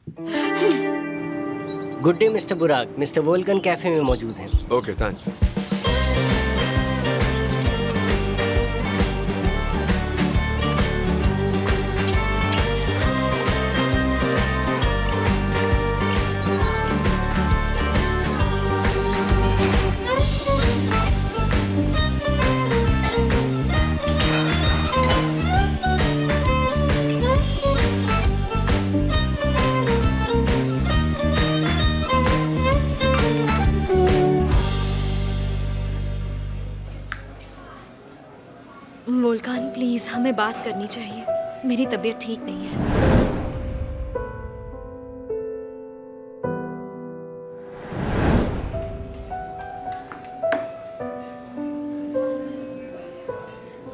गुड डे मिस्टर बुराक, मिस्टर वोल्कन कैफे में मौजूद हैं। Okay thanks. वोल्कान प्लीज, हमें बात करनी चाहिए। मेरी तबीयत ठीक नहीं है।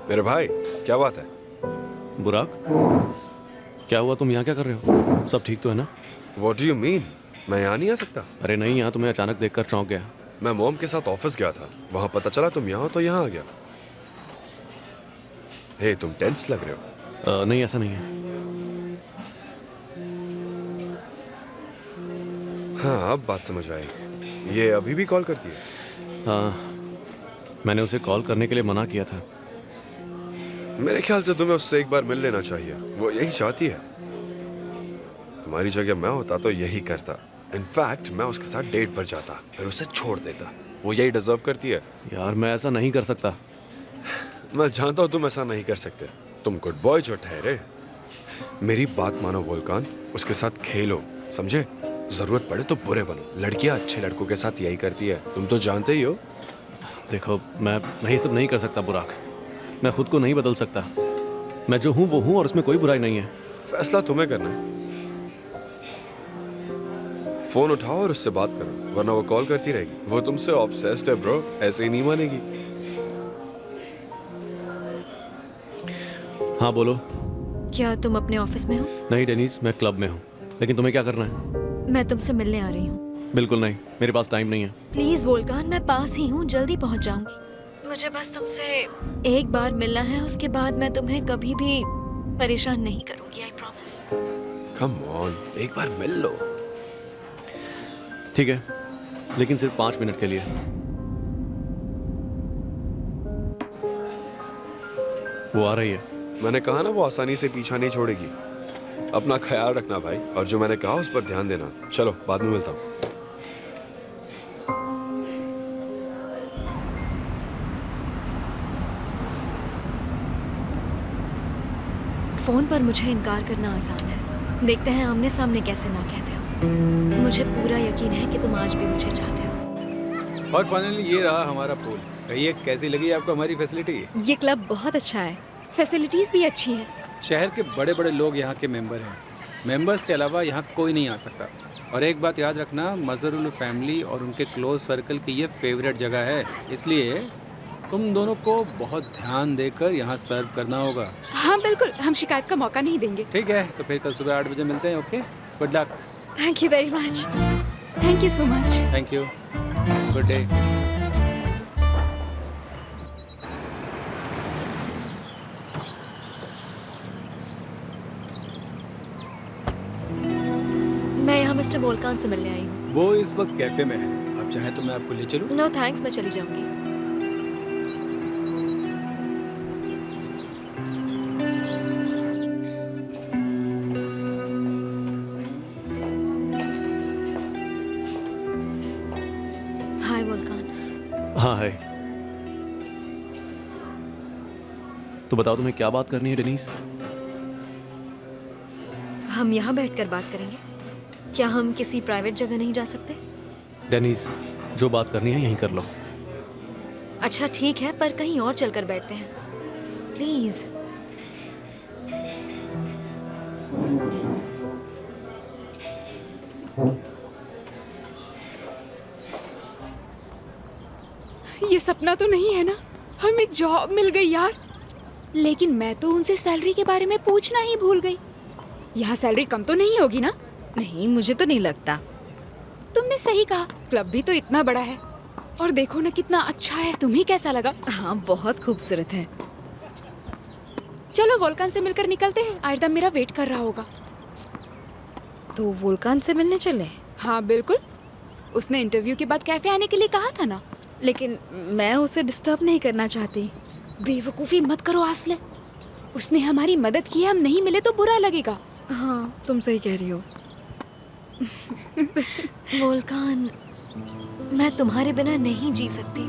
मेरे भाई क्या बात है? बुराक, क्या हुआ? तुम यहाँ क्या कर रहे हो? सब ठीक तो है ना? What do you mean? मैं यहाँ नहीं आ सकता। अरे नहीं, यहाँ तुम्हें अचानक देखकर चौंक गया। मैं मॉम के साथ ऑफिस गया था, वहां पता चला तुम यहाँ हो तो यहाँ आ गया। हे, तुम टेंस लग रहे हो। नहीं, ऐसा नहीं है। हाँ, अब बात समझ आई। ये अभी भी कॉल करती है? हाँ, मैंने उसे कॉल करने के लिए मना किया था। मेरे ख्याल से तुम्हें उससे एक बार मिल लेना चाहिए। वो यही चाहती है। तुम्हारी जगह मैं होता तो यही करता। इनफैक्ट मैं उसके साथ डेट पर जाता, फिर उसे छोड़ देता। वो यही डिजर्व करती है। यार, मैं ऐसा नहीं कर सकता। मैं जानता हूँ तुम ऐसा नहीं कर सकते। तुम गुड बॉय जो ठहरे। मेरी बात मानो वोल्कान, उसके साथ खेलो, समझे? जरूरत पड़े तो बुरे बनो। लड़कियां अच्छे लड़कों के साथ यही करती है, तुम तो जानते ही हो। देखो, मैं ये सब नहीं कर सकता बुराक। मैं खुद को नहीं बदल सकता। मैं जो हूँ वो हूँ और उसमें कोई बुराई नहीं है। फैसला तुम्हें करना है। फोन उठाओ और उससे बात करो, वरना वो कॉल करती रहेगी। वो तुमसे ऑब्सेस्ड है ब्रो, ऐसे ही नहीं मानेगी। हाँ बोलो। क्या तुम अपने ऑफिस में हो? नहीं डेनिस, मैं क्लब में हूँ। लेकिन तुम्हें क्या करना है? मैं तुमसे मिलने आ रही हूँ। बिल्कुल नहीं, मेरे पास टाइम नहीं है। प्लीज वोल्कान, मैं पास ही हूँ, जल्दी पहुँच जाऊंगी। मुझे बस तुमसे एक बार मिलना है, उसके बाद मैं तुम्हें कभी भी परेशान नहीं करूंगी, आई प्रॉमिस। कम ऑन, एक बार मिल लो। ठीक है, लेकिन सिर्फ 5 मिनट के लिए। वो आ रही है। मैंने कहा ना, वो आसानी से पीछा नहीं छोड़ेगी। अपना ख्याल रखना भाई, और जो मैंने कहा उस पर ध्यान देना। चलो बाद में मिलता हूँ। फोन पर मुझे इनकार करना आसान है, देखते हैं आमने सामने कैसे ना कहते हो। मुझे पूरा यकीन है कि तुम आज भी मुझे चाहते हो। और फाइनली ये रहा हमारा पूल। कहिए, कैसी लगी आपको हमारी फैसिलिटी? ये क्लब बहुत अच्छा है, फैसिलिटीज भी अच्छी हैं। शहर के बड़े बड़े लोग यहाँ के मेंबर हैं। मेंबर्स के अलावा यहाँ कोई नहीं आ सकता। और एक बात याद रखना, मजहरुल फैमिली और उनके क्लोज सर्कल की ये फेवरेट जगह है, इसलिए तुम दोनों को बहुत ध्यान देकर यहाँ सर्व करना होगा। हाँ बिल्कुल, हम शिकायत का मौका नहीं देंगे। ठीक है, तो फिर कल सुबह 8 बजे मिलते हैं। Okay, good luck. Thank you very much. Thank you so much. Thank you, good day. मैं यहाँ मिस्टर वोल्कान से मिलने आई हूँ। वो इस वक्त कैफे में है, आप चाहें तो मैं आपको ले चलूँ? नो थैंक्स, मैं चली जाऊंगी। हाय वोल्कान। हाँ है। तो बताओ, तुम्हें क्या बात करनी है डेनिस? हम यहाँ बैठकर बात करेंगे। क्या हम किसी प्राइवेट जगह नहीं जा सकते? डेनिस, जो बात करनी है यहीं कर लो। अच्छा ठीक है, पर कहीं और चलकर बैठते हैं प्लीज। ये सपना तो नहीं है ना? हमें जॉब मिल गई यार। लेकिन मैं तो उनसे सैलरी के बारे में पूछना ही भूल गई। यहाँ सैलरी कम तो नहीं होगी ना? नहीं, मुझे तो नहीं लगता। तुमने सही कहा, क्लब भी तो इतना बड़ा है और देखो ना कितना अच्छा है। तुम्हें कैसा लगा? हाँ, बहुत खूबसूरत है। चलो वोल्कान से मिलकर निकलते हैं, आयरदम मेरा वेट कर रहा होगा। तो वोल्कान से मिलने चले? हाँ बिल्कुल, उसने इंटरव्यू के बाद कैफे आने के लिए कहा था ना। लेकिन मैं उसे डिस्टर्ब नहीं करना चाहती। बेवकूफ़ी मत करो आसले, उसने हमारी मदद की है, हम नहीं मिले तो बुरा लगेगा। हाँ, तुम सही कह रही हो। वोल्कान, मैं तुम्हारे बिना नहीं जी सकती।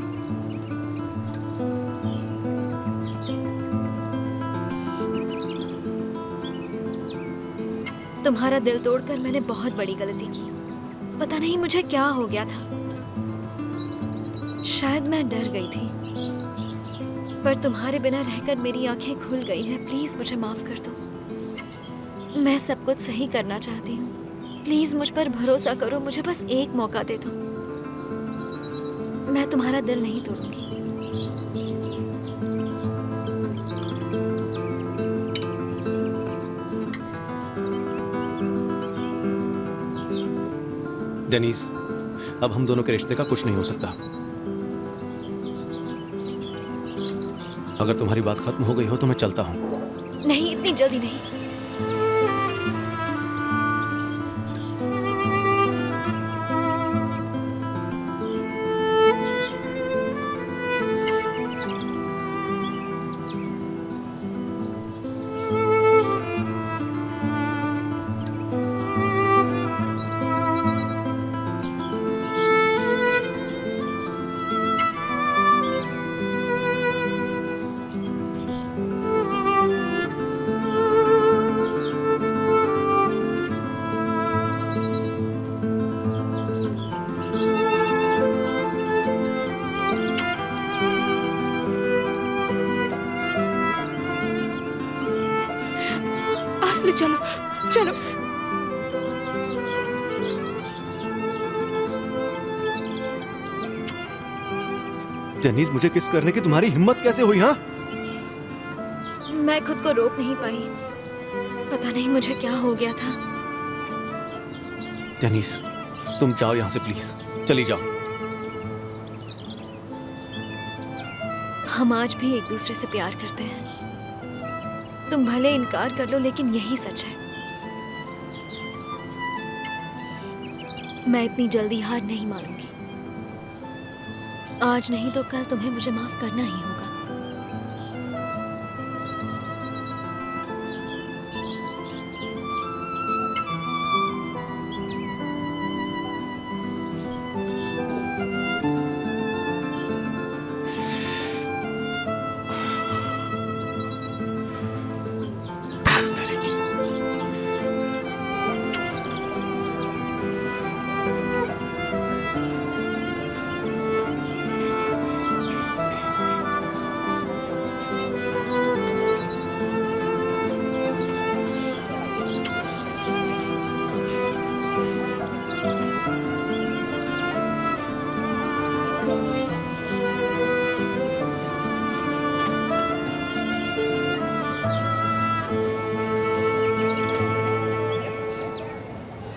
तुम्हारा दिल तोड़कर मैंने बहुत बड़ी गलती की। पता नहीं मुझे क्या हो गया था, शायद मैं डर गई थी, पर तुम्हारे बिना रहकर मेरी आंखें खुल गई हैं। प्लीज मुझे माफ कर दो। मैं सब कुछ सही करना चाहती हूँ। प्लीज मुझ पर भरोसा करो, मुझे बस एक मौका दे दो। मैं तुम्हारा दिल नहीं तोड़ूंगी। डेनीज, अब हम दोनों के रिश्ते का कुछ नहीं हो सकता। अगर तुम्हारी बात खत्म हो गई हो तो मैं चलता हूँ। नहीं, इतनी जल्दी नहीं। आसले चलो चलो। डेनीज, मुझे किस करने की तुम्हारी हिम्मत कैसे हुई? हाँ, मैं खुद को रोक नहीं पाई। पता नहीं मुझे क्या हो गया था। डेनीज, तुम जाओ यहाँ से प्लीज, चली जाओ। हम आज भी एक दूसरे से प्यार करते हैं। तुम भले इनकार कर लो, लेकिन यही सच है। मैं इतनी जल्दी हार नहीं मानूंगी। आज नहीं तो कल तुम्हें मुझे माफ करना ही होगा।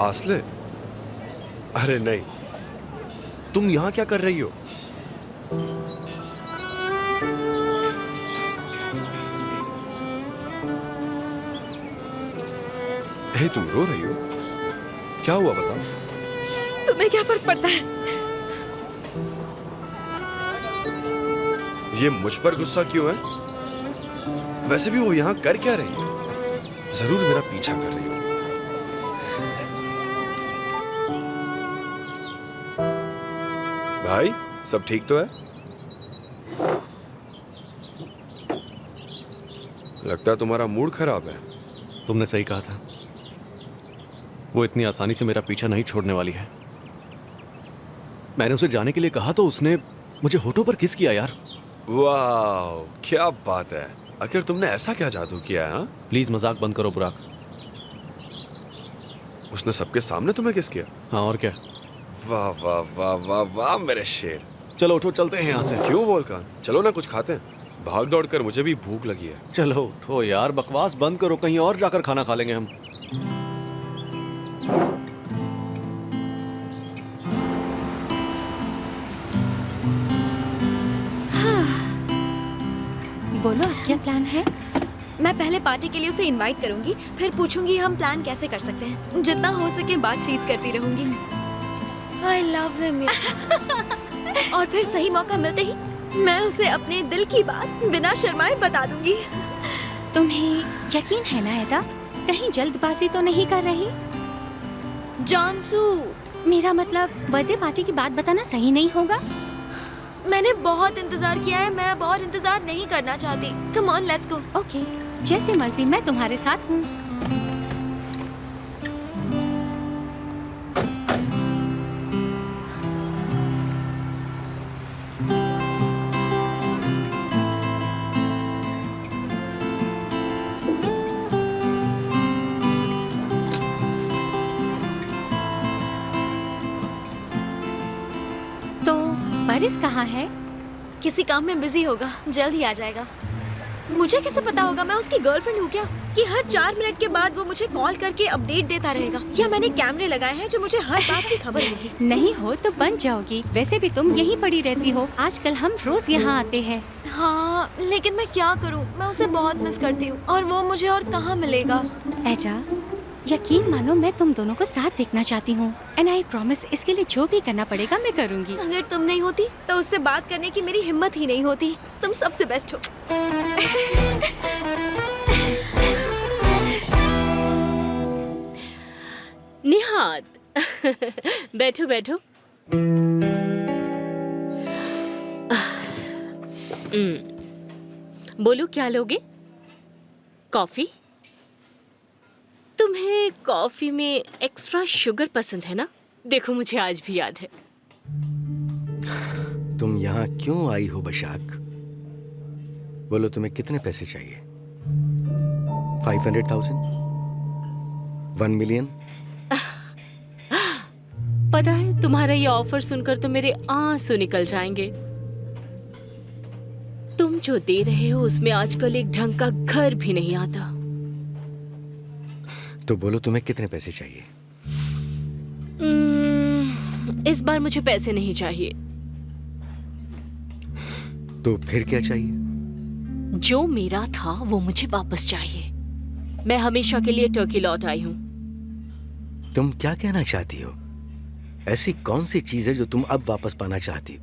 आसले, अरे नहीं, तुम यहाँ क्या कर रही हो? हे, तुम रो रही हो? क्या हुआ बताओ। तुम्हें क्या फर्क पड़ता है? ये मुझ पर गुस्सा क्यों है? वैसे भी वो यहाँ कर क्या रही है? जरूर मेरा पीछा कर रही होगी। भाई, सब ठीक तो है? लगता है तुम्हारा मूड खराब है। तुमने सही कहा था, वो इतनी आसानी से मेरा पीछा नहीं छोड़ने वाली है। मैंने उसे जाने के लिए कहा तो उसने मुझे होठों पर किस किया यार। वाह, क्या बात है। आखिर तुमने ऐसा क्या जादू किया है? प्लीज मजाक बंद करो बुराक। उसने सबके सामने तुम्हें किस किया? हाँ, और क्या। वाह वाह वाह वाह वाह मेरे शेर। चलो उठो, चलते हैं यहाँ से। क्यों वोल्कान, चलो ना कुछ खाते हैं। भाग दौड़ कर मुझे भी भूख लगी है। चलो उठो यार, बकवास बंद करो, कहीं और जाकर खाना खा लेंगे हम। बोलो अब क्या प्लान है? मैं पहले पार्टी के लिए उसे इनवाइट करूंगी, फिर पूछूंगी हम प्लान कैसे कर सकते हैं। जितना हो सके बातचीत करती रहूंगी। I love him. और फिर सही मौका मिलते ही मैं उसे अपने दिल की बात बिना शर्माए बता दूंगी। तुम्हें यकीन है ना एदा? कहीं जल्दबाजी तो नहीं कर रही? जानसू, मेरा मतलब बर्थडे पार्टी की बात बताना सही नहीं होगा। मैंने बहुत इंतजार किया है, मैं अब और इंतजार नहीं करना चाहती। Come on let's go. Okay, जैसे मर्जी, मैं तुम्हारे साथ हूँ। तो परिस कहाँ है? किसी काम में बिजी होगा, जल्द ही आ जाएगा। मुझे कैसे पता होगा? मैं उसकी गर्लफ्रेंड हूँ क्या कि हर 4 मिनट के बाद वो मुझे कॉल करके अपडेट देता रहेगा? या मैंने कैमरे लगाए हैं जो मुझे हर बात की खबर होगी? नहीं हो तो बन जाओगी। वैसे भी तुम यहीं पड़ी रहती हो। आजकल हम रोज यहाँ आते हैं। हाँ, लेकिन मैं क्या करूँ? मैं उसे बहुत मिस करती हूँ और वो मुझे और कहाँ मिलेगा। एडा, यकीन मानो मैं तुम दोनों को साथ देखना चाहती हूँ। एंड आई प्रॉमिस, इसके लिए जो भी करना पड़ेगा मैं करूँगी। अगर तुम नहीं होती तो उससे बात करने की मेरी हिम्मत ही नहीं होती। तुम सबसे बेस्ट हो। निहाद, बैठो बैठो। बोलो क्या लोगे? कॉफी? तुम्हें कॉफी में एक्स्ट्रा शुगर पसंद है ना? देखो मुझे आज भी याद है। तुम यहाँ क्यों आई हो बशाक? बोलो तुम्हें कितने पैसे चाहिए? 500,000? 1 मिलियन? पता है तुम्हारा ये ऑफर सुनकर तो मेरे आंसू निकल जाएंगे। तुम जो दे रहे हो उसमें आजकल एक ढंग का घर भी नहीं आता। तो बोलो तुम्हें कितने पैसे चाहिए? इस बार मुझे पैसे नहीं चाहिए। तो फिर क्या चाहिए? जो मेरा था वो मुझे वापस चाहिए। मैं हमेशा के लिए टर्की लौट आई हूँ। तुम क्या कहना चाहती हो? ऐसी कौन सी चीज है जो तुम अब वापस पाना चाहती हो?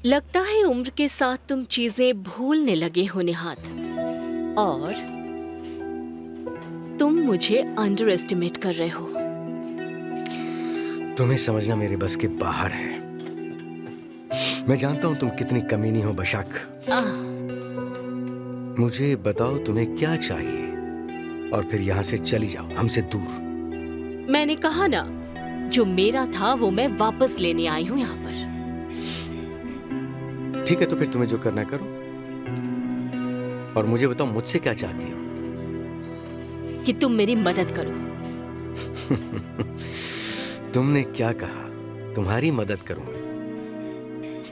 लगता है उम्र के साथ तुम चीजें भूलने लगे हो निहाद, और तुम मुझे अंडर एस्टिमेट कर रहे हो। तुम्हें समझना मेरे बस के बाहर है। मैं जानता हूं तुम कितनी कमीनी हो बशाक। मुझे बताओ तुम्हें क्या चाहिए और फिर यहाँ से चली जाओ, हमसे दूर। मैंने कहा ना, जो मेरा था वो मैं वापस लेने आई हूँ यहाँ पर। ठीक है, तो फिर तुम्हें जो करना है करो। और मुझे बताओ मुझसे क्या चाहती हो? कि तुम मेरी मदद करो। तुमने क्या कहा? तुम्हारी मदद करूंगी?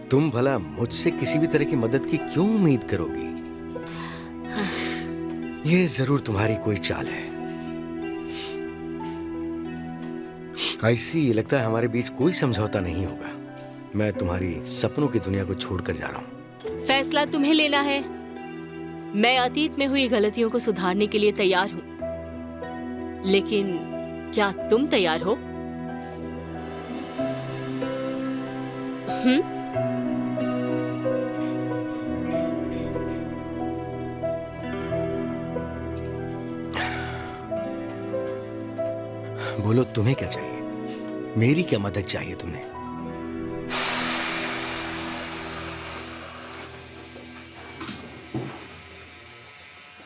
तुम भला मुझसे किसी भी तरह की मदद की क्यों उम्मीद करोगी? ये जरूर तुम्हारी कोई चाल है। ऐसी लगता है हमारे बीच कोई समझौता नहीं होगा। मैं तुम्हारी सपनों की दुनिया को छोड़कर जा रहा हूँ। फैसला तुम्हें लेना है। मैं अतीत में हुई गलतियों को सुधारने के लिए तैयार हूँ, लेकिन क्या तुम तैयार हो? बोलो तुम्हें क्या चाहिए? मेरी क्या मदद चाहिए तुम्हें?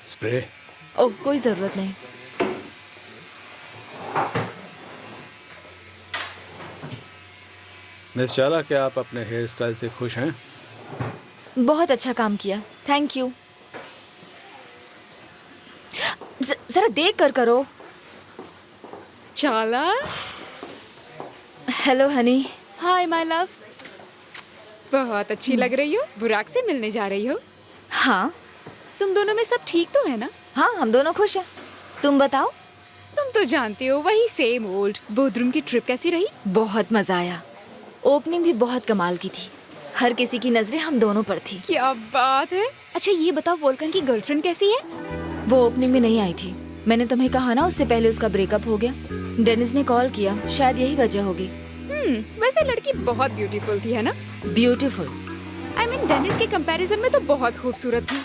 स्प्रे? ओह, कोई जरूरत नहीं। मिस चाला, क्या आप अपने हेयर स्टाइल से खुश हैं? बहुत अच्छा काम किया, थैंक यू। जरा देख कर करो। चाला, hello Honey. Hi my love. बहुत अच्छी लग रही हो। बुराक से मिलने जा रही हो? हाँ। तुम दोनों में सब ठीक तो है ना? हाँ, हम दोनों खुश हैं। तुम बताओ। तुम तो जानते हो, वही सेम ओल्ड। बोधरूम की ट्रिप कैसी रही? बहुत मजा आया। ओपनिंग भी बहुत कमाल की थी। हर किसी की नजरें हम दोनों पर थी। क्या बात है। अच्छा ये बताओ, वोल्कन की गर्लफ्रेंड कैसी है? वो ओपनिंग में नहीं आई थी। मैंने तुम्हें कहा ना, उससे पहले उसका ब्रेकअप हो गया। डेनिस ने कॉल किया, शायद यही वजह होगी। वैसे लड़की बहुत ब्यूटीफुल थी, है ना? ब्यूटीफुल? आई मीन डेनिस के कंपैरिजन में तो बहुत खूबसूरत थी।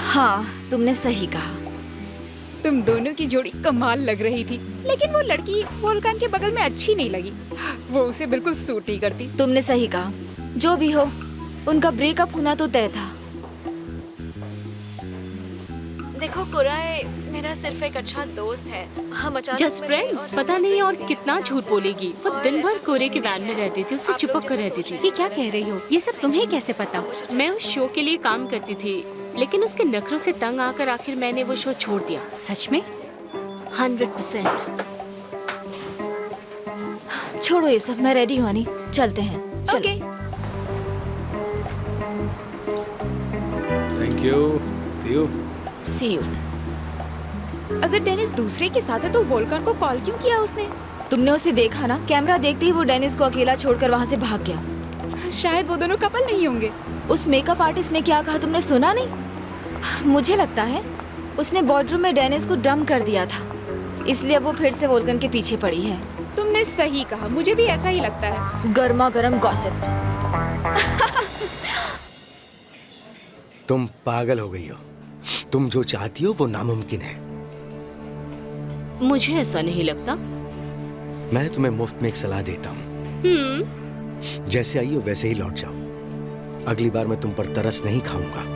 हाँ, तुमने सही कहा। तुम दोनों की जोड़ी कमाल लग रही थी, लेकिन वो लड़की वोल्कन के बगल में अच्छी नहीं लगी। वो उसे बिल्कुल सूट नहीं करती। तुमने सही कहा। जो भी हो, उनका ब्रेकअप होना तो तय था। देखो कुराए मेरा सिर्फ एक अच्छा दोस्त है। हम अचानक जस्ट फ्रेंड्स, पता नहीं और कितना झूठ बोलेगी। वो दिन भर कोरे के वैन में रहती थी, उससे चिपक कर रहती थी। ये क्या कह रही हो? ये सब तुम्हें कैसे पता? मैं उस शो के लिए काम करती थी, लेकिन उसके नखरों से तंग आकर आखिर मैंने वो शो छोड़ दिया। सच में? 100%। छोड़ो ये सब, मैं रेडी हूँ अनी, चलते हैं। चलो। Okay. Thank you. See you. See you। अगर डेनिस दूसरे के साथ है तो वोल्कन को कॉल क्यों किया उसने? तुमने उसे देखा ना, कैमरा देखते ही वो डेनिस को अकेला छोड़कर वहाँ से भाग गया। शायद वो दोनों कपल नहीं होंगे। उस मेकअप आर्टिस्ट ने क्या कहा, तुमने सुना नहीं? मुझे लगता है उसने बॉर्डरूम में डेनिस को डंप कर दिया था, इसलिए वो फिर से वोल्कन के पीछे पड़ी है। तुमने सही कहा, मुझे भी ऐसा ही लगता है। गर्मा गर्म गॉसिप। तुम पागल हो गई हो। तुम जो चाहती हो वो नामुमकिन है। मुझे ऐसा नहीं लगता। मैं तुम्हें मुफ्त में एक सलाह देता हूँ। जैसे आई हो वैसे ही लौट जाओ। अगली बार मैं तुम पर तरस नहीं खाऊंगा।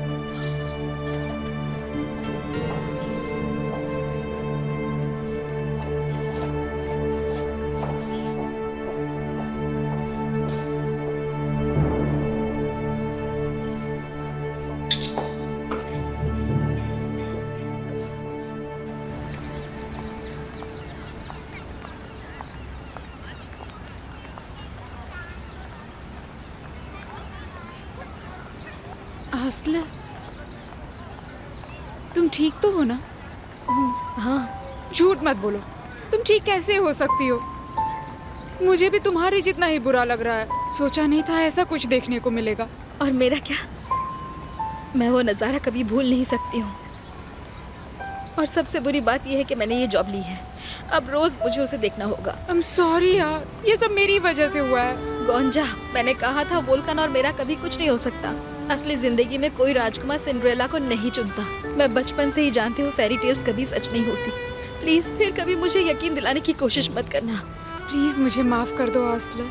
असला, तुम ठीक तो हो ना? हाँ। झूठ मत बोलो। तुम ठीक कैसे हो सकती हो? मुझे भी तुम्हारे जितना ही बुरा लग रहा है। सोचा नहीं था ऐसा कुछ देखने को मिलेगा। और मेरा क्या, मैं वो नज़ारा कभी भूल नहीं सकती हूँ। और सबसे बुरी बात यह है कि मैंने ये जॉब ली है। अब रोज मुझे उसे देखना होगा। I'm sorry यार, ये सब मेरी वजह से हुआ है। गोंजा, मैंने कहा था वोल्कन और मेरा कभी कुछ नहीं हो सकता। असली जिंदगी में कोई राजकुमार सिंड्रेला को नहीं चुनता। मैं बचपन से ही जानती हूँ फेरी टेल्स कभी सच नहीं होती। प्लीज फिर कभी मुझे यकीन दिलाने की कोशिश मत करना। प्लीज मुझे माफ कर दो आसला।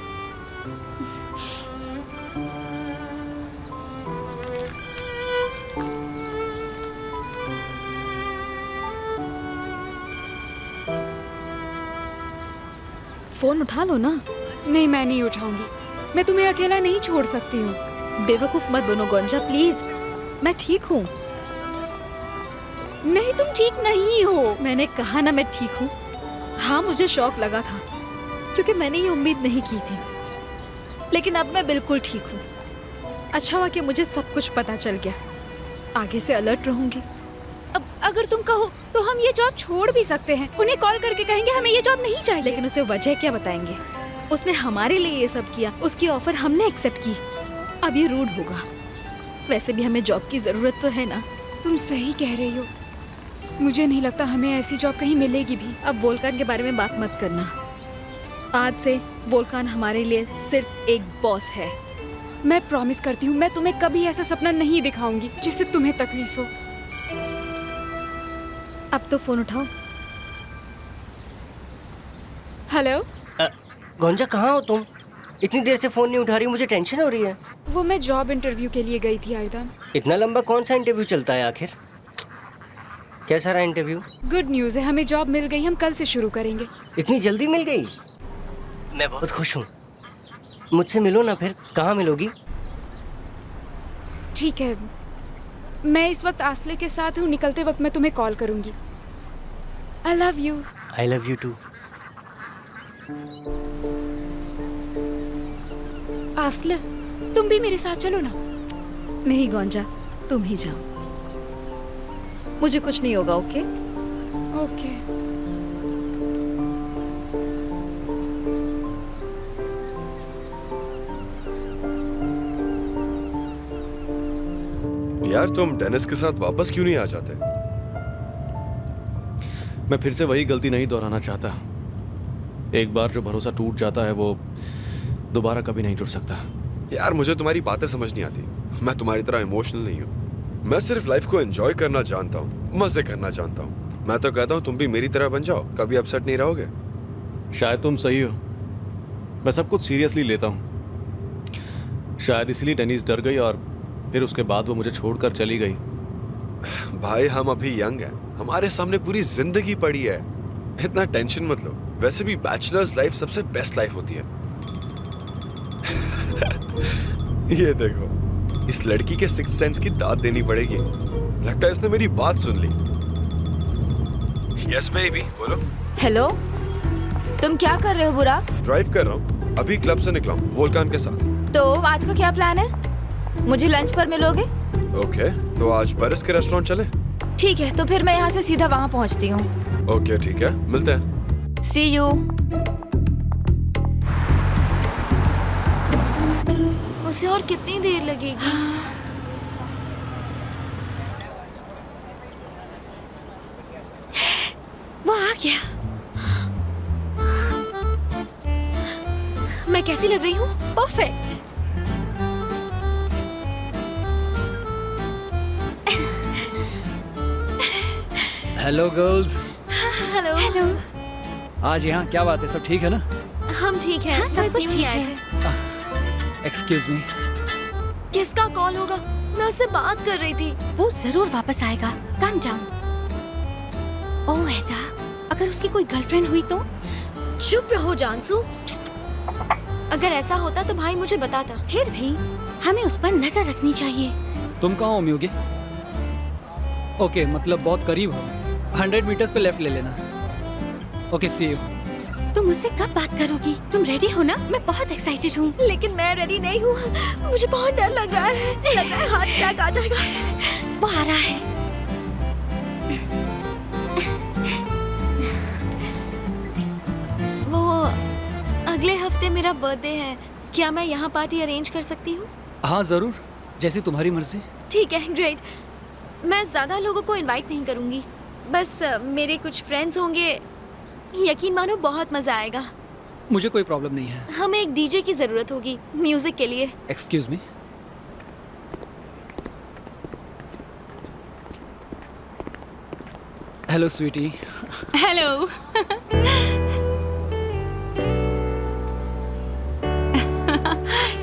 फोन उठा लो ना। नहीं, मैं नहीं उठाऊंगी। मैं तुम्हें अकेला नहीं छोड़ सकती हूँ। बेवकूफ मत बनो गोंजा, प्लीज। मैं ठीक हूँ। नहीं, तुम ठीक नहीं हो। मैंने कहा ना मैं ठीक हूँ। हाँ, मुझे शौक लगा था क्योंकि मैंने ये उम्मीद नहीं की थी, लेकिन अब मैं बिल्कुल ठीक हूँ। अच्छा हुआ कि मुझे सब कुछ पता चल गया। आगे से अलर्ट रहूंगी। अब अगर तुम कहो तो हम ये जॉब छोड़ भी सकते हैं। उन्हें कॉल करके कहेंगे हमें ये जॉब नहीं चाहिए। लेकिन उसे वजह क्या बताएंगे? उसने हमारे लिए ये सब किया, उसकी ऑफर हमने एक्सेप्ट की। अब ये रूड होगा। वैसे भी हमें जॉब की जरूरत तो है ना। तुम सही कह रही हो। मुझे नहीं लगता हमें ऐसी जॉब कहीं मिलेगी भी। अब वोल्कान के बारे में बात मत करना। आज से वोल्कान हमारे लिए सिर्फ एक बॉस है। मैं प्रॉमिस करती हूँ, मैं तुम्हें कभी ऐसा सपना नहीं दिखाऊंगी जिससे तुम्हें तकलीफ हो। अब तो फोन उठाओ। हेलो। गोंजा, कहाँ हो तुम? इतनी देर से फोन नहीं उठा रही, मुझे टेंशन हो रही है। वो मैं जॉब इंटरव्यू के लिए गई थी आयदा। इतना लंबा कौन सा इंटरव्यू चलता है आखिर? कैसा रहा इंटरव्यू? गुड न्यूज़ है, हमें जॉब मिल गई। हम कल से शुरू करेंगे। इतनी जल्दी मिल गई? मैं बहुत खुश हूँ। मुझसे मिलो ना फिर। कहाँ मिलोगी? ठीक है, मैं इस वक्त आसले के साथ हूँ। निकलते वक्त मैं तुम्हें कॉल करूंगी। I love you. I love you too. आसले, तुम भी मेरे साथ चलो ना। नहीं गोंजा, तुम ही जाओ। मुझे कुछ नहीं होगा, ओके? ओके। यार तुम डेनिस के साथ वापस क्यों नहीं आ जाते? मैं फिर से वही गलती नहीं दोहराना चाहता। एक बार जो भरोसा टूट जाता है वो दोबारा कभी नहीं जुड़ सकता। यार मुझे तुम्हारी बातें समझ नहीं आती। मैं तुम्हारी तरह इमोशनल नहीं हूँ। मैं सिर्फ लाइफ को एंजॉय करना जानता हूँ, मजे करना जानता हूँ। मैं तो कहता हूँ तुम भी मेरी तरह बन जाओ, कभी अपसेट नहीं रहोगे। शायद तुम सही हो। मैं सब कुछ सीरियसली लेता हूँ। शायद इसलिए डेनिस डर गई और फिर उसके बाद वो मुझे छोड़कर चली गई। भाई हम अभी यंग हैं, हमारे सामने पूरी जिंदगी पड़ी है। इतना टेंशन मत लो। वैसे भी बैचलर्स लाइफ सबसे बेस्ट लाइफ होती है। ये देखो, इस लड़की के सिक्स्थ सेंस की दाद देनी पड़ेगी। लगता है इसने मेरी बात सुन ली। यस बेबी, बोलो। हेलो, तुम क्या कर रहे हो बुराक? ड्राइव कर रहा हूँ, अभी क्लब से निकला हूँ वोल्कान के साथ। तो आज का क्या प्लान है? मुझे लंच पर मिलोगे? ओके, तो आज बरस के रेस्टोरेंट चले? ठीक है, तो फिर मैं यहाँ से सीधा वहाँ पहुँचती हूँ। ओके ठीक है, मिलते हैं। सी यू। उसे और कितनी देर लगेगी? वो आ गया। मैं कैसी लग रही हूँ? Perfect. Hello girls. Hello. Hello. आज यहाँ क्या बात है, सब ठीक है ना? हम ठीक हैं। हाँ, सब बस कुछ यूं ही ठीक आए है। थे। Excuse me. किसका कॉल होगा? मैं उससे बात कर रही थी। वो जरूर वापस आएगा। Calm down. ओह ऐदा, अगर उसकी कोई गर्लफ्रेंड हुई तो? चुप रहो जानसू। अगर ऐसा होता तो भाई मुझे बताता। फिर भी हमें उस पर नजर रखनी चाहिए। तुम कहाँ हो म्यूगी? ओके, मतलब बहुत करीब हो। 100 मीटर्स पे लेफ्ट ले लेना। Okay, see you. तुम मुझसे कब बात करोगी? तुम रेडी हो ना? मैं बहुत एक्साइटेड हूँ। लेकिन मैं रेडी नहीं हूँ। मुझे बहुत डर लग रहा है। लग रहा है हार्ट अटैक आ जाएगा। वो आ रहा है। वो अगले हफ्ते मेरा बर्थडे है। क्या मैं यहाँ पार्टी अरेंज कर सकती हूँ? हाँ जरूर, जैसी तुम्हारी मर्जी। ठीक है, ग्रेट। मैं ज्यादा लोगों को इनवाइट नहीं करूँगी। बस मेरे कुछ फ्रेंड्स होंगे। यकीन मानो बहुत मजा आएगा। मुझे कोई प्रॉब्लम नहीं है। हमें एक डीजे की जरूरत होगी म्यूजिक के लिए। Excuse me. Hello sweetie. Hello.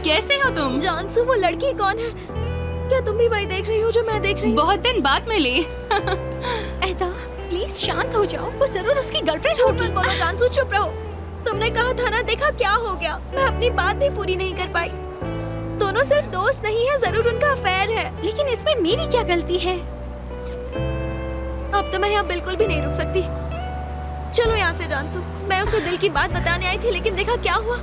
कैसे हो तुम? जानसू, वो लड़की कौन है? क्या तुम भी वही देख रही हो जो मैं देख रही हूँ? बहुत दिन बाद मिली। ऐदा, प्लीज शांत हो जाओ। वो जरूर उसकी गर्लफ्रेंड झूठ होगी। मत बोलो जानसू, चुप रहो। तुमने कहा था ना, देखा क्या हो गया। मैं अपनी बात भी पूरी नहीं कर पाई। दोनों सिर्फ दोस्त नहीं है, जरूर उनका अफेयर है। लेकिन इसमें मेरी क्या गलती है? अब तो मैं यहाँ बिल्कुल भी नहीं रुक सकती। चलो यहाँ से जानसू। मैं उसे दिल की बात बताने आई थी, लेकिन देखा क्या हुआ।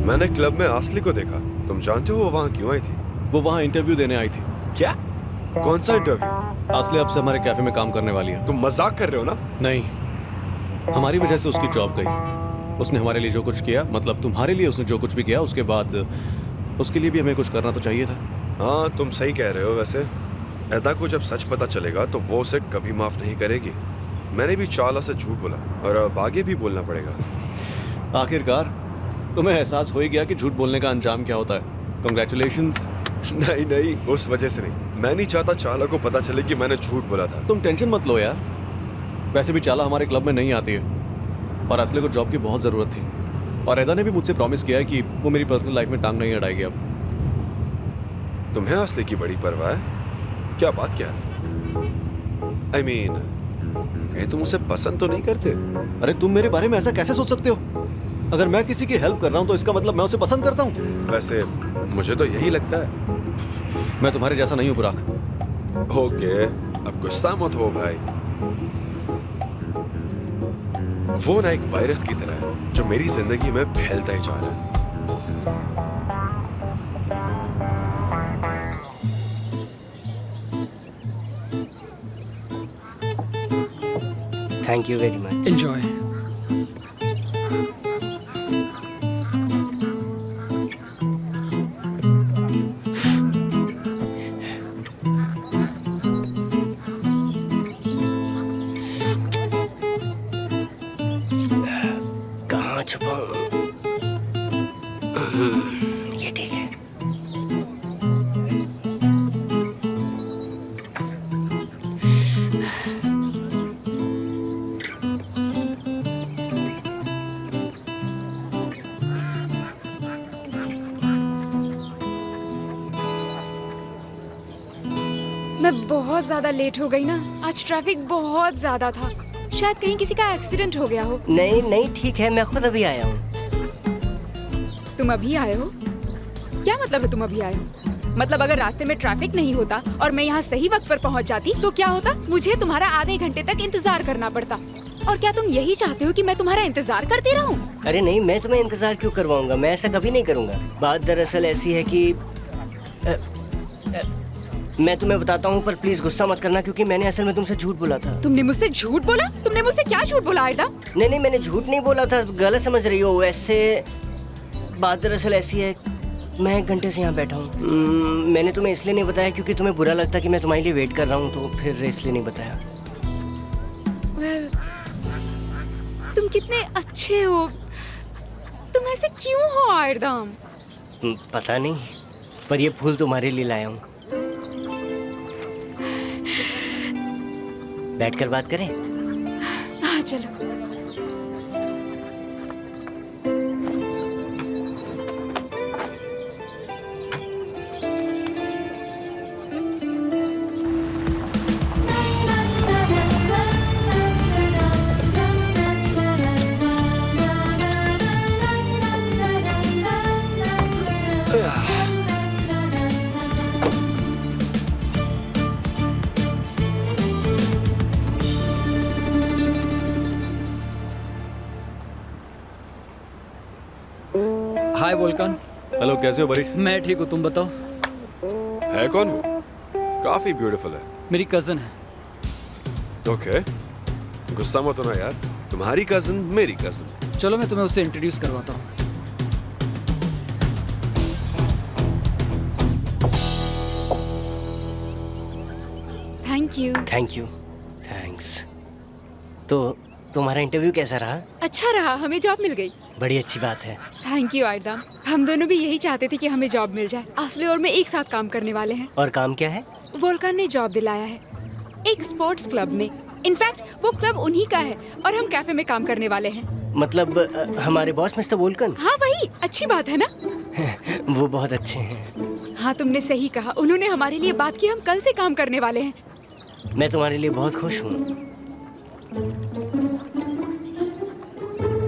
मैंने क्लब में आसली को देखा। तुम जानते हो वो वहाँ क्यों आई थी? वो वहाँ इंटरव्यू देने आई थी। क्या? कौन सा इंटरव्यू? असली अब से हमारे कैफे में काम करने वाली है। तुम मजाक कर रहे हो ना? नहीं, हमारी वजह से उसकी जॉब गई। उसने हमारे लिए जो कुछ किया, मतलब तुम्हारे लिए उसने जो कुछ भी किया, उसके बाद उसके लिए भी हमें कुछ करना तो चाहिए था। हाँ तुम सही कह रहे हो। वैसे ऐदा को जब सच पता चलेगा तो वो उसे कभी माफ नहीं करेगी। मैंने भी चाला से झूठ बोला और अब आगे भी बोलना पड़ेगा। आखिरकार तुम्हें एहसास हो ही गया कि झूठ बोलने का अंजाम क्या होता है। कंग्रेचुलेशंस। नहीं नहीं, उस वजह से नहीं। मैं नहीं चाहता चाला को पता चले कि मैंने झूठ बोला था। तुम टेंशन मत लो यार। वैसे भी चाला हमारे क्लब में नहीं आती है और असले को जॉब की बहुत ज़रूरत थी। और ऐदा ने भी मुझसे प्रॉमिस किया है कि वो मेरी पर्सनल लाइफ में टांग नहीं अड़ाएगी। अब तुम्हें असली की बड़ी परवाह है? क्या बात क्या? I mean, कहीं तुम उसे पसंद तो नहीं करते? अरे तुम मेरे बारे में ऐसा कैसे सोच सकते हो? अगर मैं किसी की हेल्प कर रहा हूँ तो इसका मतलब मैं उसे पसंद करता हूँ? वैसे मुझे तो यही लगता है। मैं तुम्हारे जैसा नहीं हूँ बुराक। ओके, अब गुस्सा मत हो भाई। वो ना एक वायरस की तरह है जो मेरी जिंदगी में फैलता ही जा रहा है। Thank you very much. Enjoy. कहाँ छुपाऊं? ये ठीक है। मैं बहुत ज्यादा लेट हो गई ना, आज ट्रैफिक बहुत ज्यादा था। शायद कहीं किसी का एक्सीडेंट हो गया हो। नहीं नहीं ठीक है, मैं खुद अभी आया हूँ। तुम अभी आए हो? क्या मतलब है तुम अभी आए हो? मतलब अगर रास्ते में ट्रैफिक नहीं होता और मैं यहाँ सही वक्त पर पहुँच जाती तो क्या होता? मुझे तुम्हारा आधे घंटे तक इंतजार करना पड़ता। और क्या तुम यही चाहते हो कि मैं तुम्हारा इंतजार करती रहूं? अरे नहीं, मैं तुम्हें इंतजार क्यों करवाऊंगा? मैं ऐसा कभी नहीं करूंगा। बात दरअसल ऐसी है कि मैं तुम्हें बताता हूँ, पर प्लीज गुस्सा मत करना, क्योंकि मैंने असल में तुमसे झूठ बोला था। तुमने मुझसे झूठ बोला? तुमने मुझसे क्या झूठ बोला आयदा? नहीं नहीं, मैंने झूठ नहीं बोला था, गलत समझ रही हो। वैसे बात दरअसल ऐसी है, मैं 1 घंटे से यहाँ बैठा हूँ। मैंने तुम्हें इसलिए नहीं बताया क्योंकि तुम्हें बुरा लगता कि मैं तुम्हारे लिए वेट कर रहा हूँ, तो फिर इसलिए नहीं बताया। तुम कितने अच्छे हो। तुम ऐसे क्यों हो आयरदाम? पता नहीं, पर ये फूल तुम्हारे लिए लाया हूँ। बैठकर बात करें? हाँ चलो। हाय वोल्कान। हेलो, कैसे हो बरिस? मैं ठीक हूँ, तुम बताओ। है कौन वो? काफी ब्यूटीफुल है। मेरी कजन है। ओके, गुस्सा मत होना यार, तुम्हारी कजन मेरी कजन। चलो मैं तुम्हें उससे इंट्रोड्यूस करवाता हूँ। Thank you. Thank you, thanks. तो तुम्हारा इंटरव्यू कैसा रहा? अच्छा रहा, हमें जॉब मिल गई। बड़ी अच्छी बात है। थैंक यू आयरदाम। हम दोनों भी यही चाहते थे कि हमें जॉब मिल जाए। असली और मैं एक साथ काम करने वाले हैं। और काम क्या है? वोल्कान ने जॉब दिलाया है एक स्पोर्ट्स क्लब में। इनफैक्ट वो क्लब उन्हीं का है और हम कैफे में काम करने वाले हैं। मतलब हमारे बॉस मिस्टर वोल्कन? हाँ वही, अच्छी बात है ना? वो बहुत अच्छे हैं। हाँ तुमने सही कहा, उन्होंने हमारे लिए बात की। हम कल से काम करने वाले हैं। मैं तुम्हारे लिए बहुत खुश हूँ।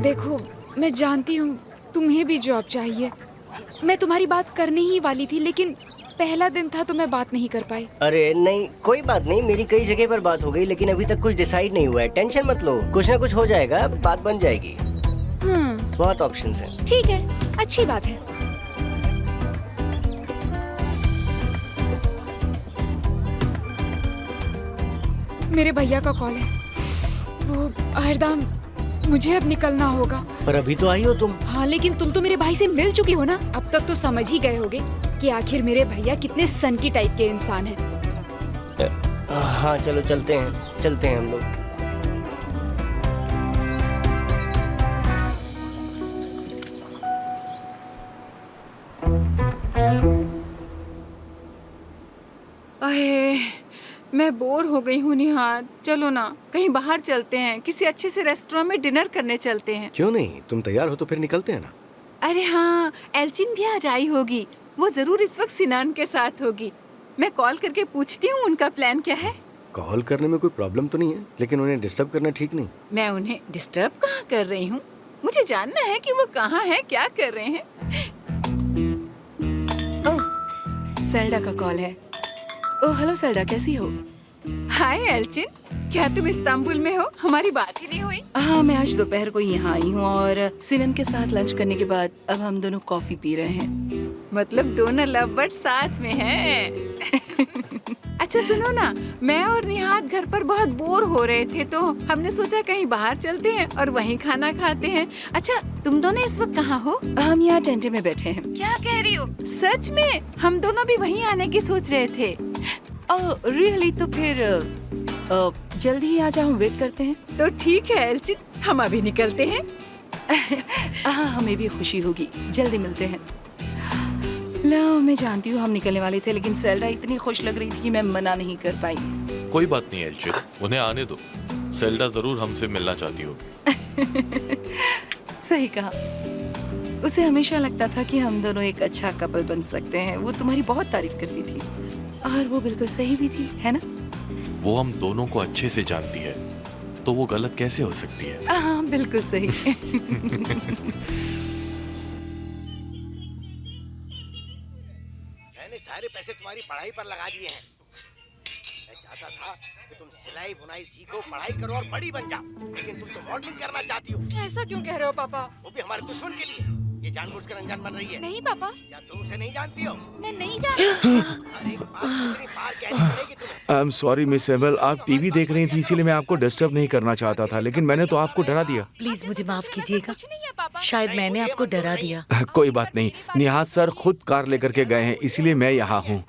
देखो, मैं जानती हूँ तुम्हें भी जॉब चाहिए। मैं तुम्हारी बात करने ही वाली थी, लेकिन पहला दिन था तो मैं बात नहीं कर पाई। अरे नहीं, कोई बात नहीं, मेरी कई जगह पर बात हो गई, लेकिन अभी तक कुछ डिसाइड नहीं हुआ है। टेंशन मत लो, कुछ ना कुछ हो जाएगा, बात बन जाएगी। बहुत ऑप्शंस हैं। ठीक है, अच्छी बात है। मेरे भैया का कॉल है। वो आयरदाम, मुझे अब निकलना होगा। पर अभी तो आई हो तुम। हाँ लेकिन तुम तो मेरे भाई से मिल चुकी हो ना। अब तक तो समझ ही गए होगे कि आखिर मेरे भैया कितने सनकी टाइप के इंसान हैं। हाँ चलो चलते हैं हम लोग। अरे मैं बोर हो गई हूँ निहार। चलो ना कहीं बाहर चलते हैं, किसी अच्छे से रेस्टोरेंट में डिनर करने चलते हैं। क्यों नहीं, तुम तैयार हो तो फिर निकलते हैं ना। अरे हाँ, एल्चिन भी आज आई होगी। वो जरूर इस वक्त सिनान के साथ होगी। मैं कॉल करके पूछती हूँ उनका प्लान क्या है। कॉल करने में कोई प्रॉब्लम तो नहीं है, लेकिन उन्हें डिस्टर्ब करना ठीक नहीं। मैं उन्हें डिस्टर्ब कहाँ कर रही हूँ? मुझे जानना है कि वो कहाँ है, क्या कर रहे हैं। ओह, सेल्डा का कॉल है। ओह हेलो सेल्डा, कैसी हो? हाय एल्चिन, क्या तुम इस्तांबुल में हो? हमारी बात ही नहीं हुई। हाँ, मैं आज दोपहर को यहाँ आई हूँ और सिनन के साथ लंच करने के बाद अब हम दोनों कॉफी पी रहे हैं। मतलब दोनों लव बर्ड साथ में हैं। अच्छा सुनो ना, मैं और निहाद घर पर बहुत बोर हो रहे थे तो हमने सोचा कहीं बाहर चलते हैं और वहीं खाना खाते हैं। अच्छा तुम दोनों इस वक्त कहाँ हो? हम यहाँ टेंटे में बैठे हैं। क्या कह रही हो? सच में? हम दोनों भी वहीं आने की सोच रहे थे। Oh really? तो फिर जल्दी ही आ जाओ, वेट करते हैं। तो ठीक है एल्चिन, हम अभी निकलते हैं। हमें भी खुशी होगी, जल्दी मिलते हैं। लो मैं जानती हूँ हम निकलने वाले थे, लेकिन सेल्डा इतनी खुश लग रही थी कि मैं मना नहीं कर पाई। कोई बात नहीं एल्चिन, उन्हें आने दो। सेल्डा जरूर हमसे मिलना चाहती होगी। सही कहा। उसे हमेशा लगता था कि हम दोनों एक अच्छा कपल बन सकते हैं। वो तुम्हारी बहुत तारीफ करती थी और वो बिल्कुल सही भी थी, है ना? वो हम दोनों को अच्छे से जानती है, तो वो गलत कैसे हो सकती है? हाँ बिल्कुल सही। मैंने सारे पैसे तुम्हारी पढ़ाई पर लगा दिए हैं। मैं चाहता था कि तुम सिलाई बुनाई सीखो, पढ़ाई करो और बड़ी बन जाओ, लेकिन तुम तो मॉडलिंग करना चाहती हो। ऐसा क्यों कह रहे हो पापा? वो भी हमारे दुश्मन के लिए। ये जानबूझकर अनजान बन रही है। नहीं पापा, क्या तुम उसे नहीं जानती हो? मैं नहीं जानती। अरे बार कहनी पड़ेगी तुम्हें। I am sorry miss Emil, आप टीवी देख रही थी इसीलिए मैं आपको डिस्टर्ब नहीं करना चाहता था, लेकिन मैंने तो आपको डरा दिया। प्लीज मुझे माफ कीजिएगा, कुछ नहीं है पापा। शायद मैंने आपको डरा दिया। कोई बात नहीं, निहाद सर खुद कार लेकर के गए हैं, इसीलिए मैं यहाँ हूँ।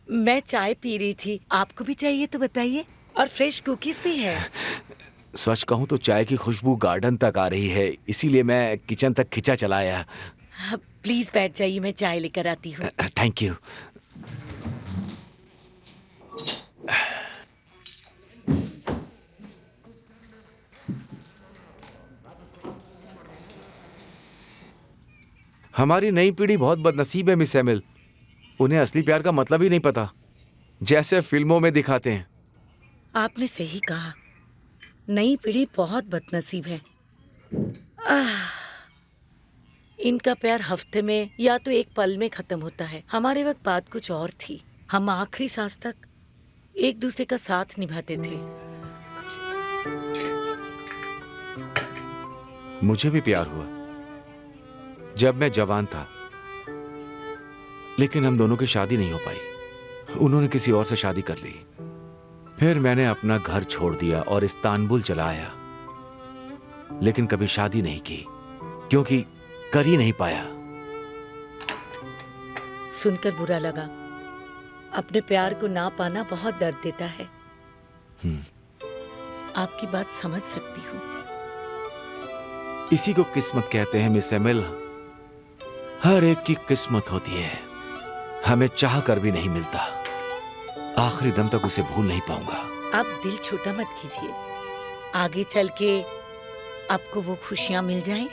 मैं चाय पी रही थी, आपको भी चाहिए तो बताइए। और फ्रेश कुकीज भी है। सच कहूँ तो चाय की खुशबू गार्डन तक आ रही है, इसीलिए मैं किचन तक खिंचा चला आया। प्लीज बैठ जाइए, मैं चाय लेकर आती हूँ। Thank you. हमारी नई पीढ़ी बहुत बदनसीब है मिस एमिल। उन्हें असली प्यार का मतलब ही नहीं पता, जैसे फिल्मों में दिखाते हैं। आपने सही कहा, नई पीढ़ी बहुत बदनसीब है। इनका प्यार हफ्ते में या तो एक पल में खत्म होता है। हमारे वक्त बात कुछ और थी। हम आखिरी सांस तक एक दूसरे का साथ निभाते थे। मुझे भी प्यार हुआ जब मैं जवान था, लेकिन हम दोनों की शादी नहीं हो पाई। उन्होंने किसी और से शादी कर ली। फिर मैंने अपना घर छोड़ दिया और इस्तांबुल चला आया, लेकिन कभी शादी नहीं की क्योंकि कर ही नहीं पाया। सुनकर बुरा लगा। अपने प्यार को ना पाना बहुत दर्द देता है। आपकी बात समझ सकती हूँ। इसी को किस्मत कहते हैं मिस एमिल। हर एक की किस्मत होती है, हमें चाह कर भी नहीं मिलता। आखिरी दम तक उसे भूल नहीं पाऊंगा। आप दिल छोटा मत कीजिए, आगे चल के आपको वो खुशियां मिल जाएं।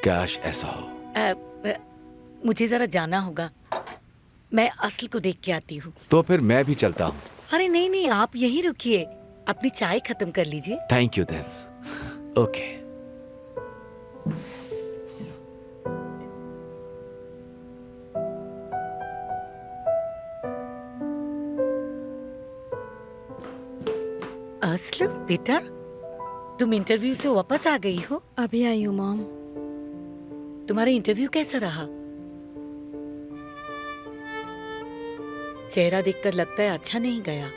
काश ऐसा हो। मुझे जरा जाना होगा, मैं असल को देख के आती हूँ। तो फिर मैं भी चलता हूँ। अरे नहीं नहीं, आप यहीं रुकिए, अपनी चाय खत्म कर लीजिए। Thank you then. ओके। असल बेटा, तुम इंटरव्यू से वापस आ गई हो? अभी आई हूँ मॉम। तुम्हारा इंटरव्यू कैसा रहा? चेहरा देखकर लगता है अच्छा नहीं गया।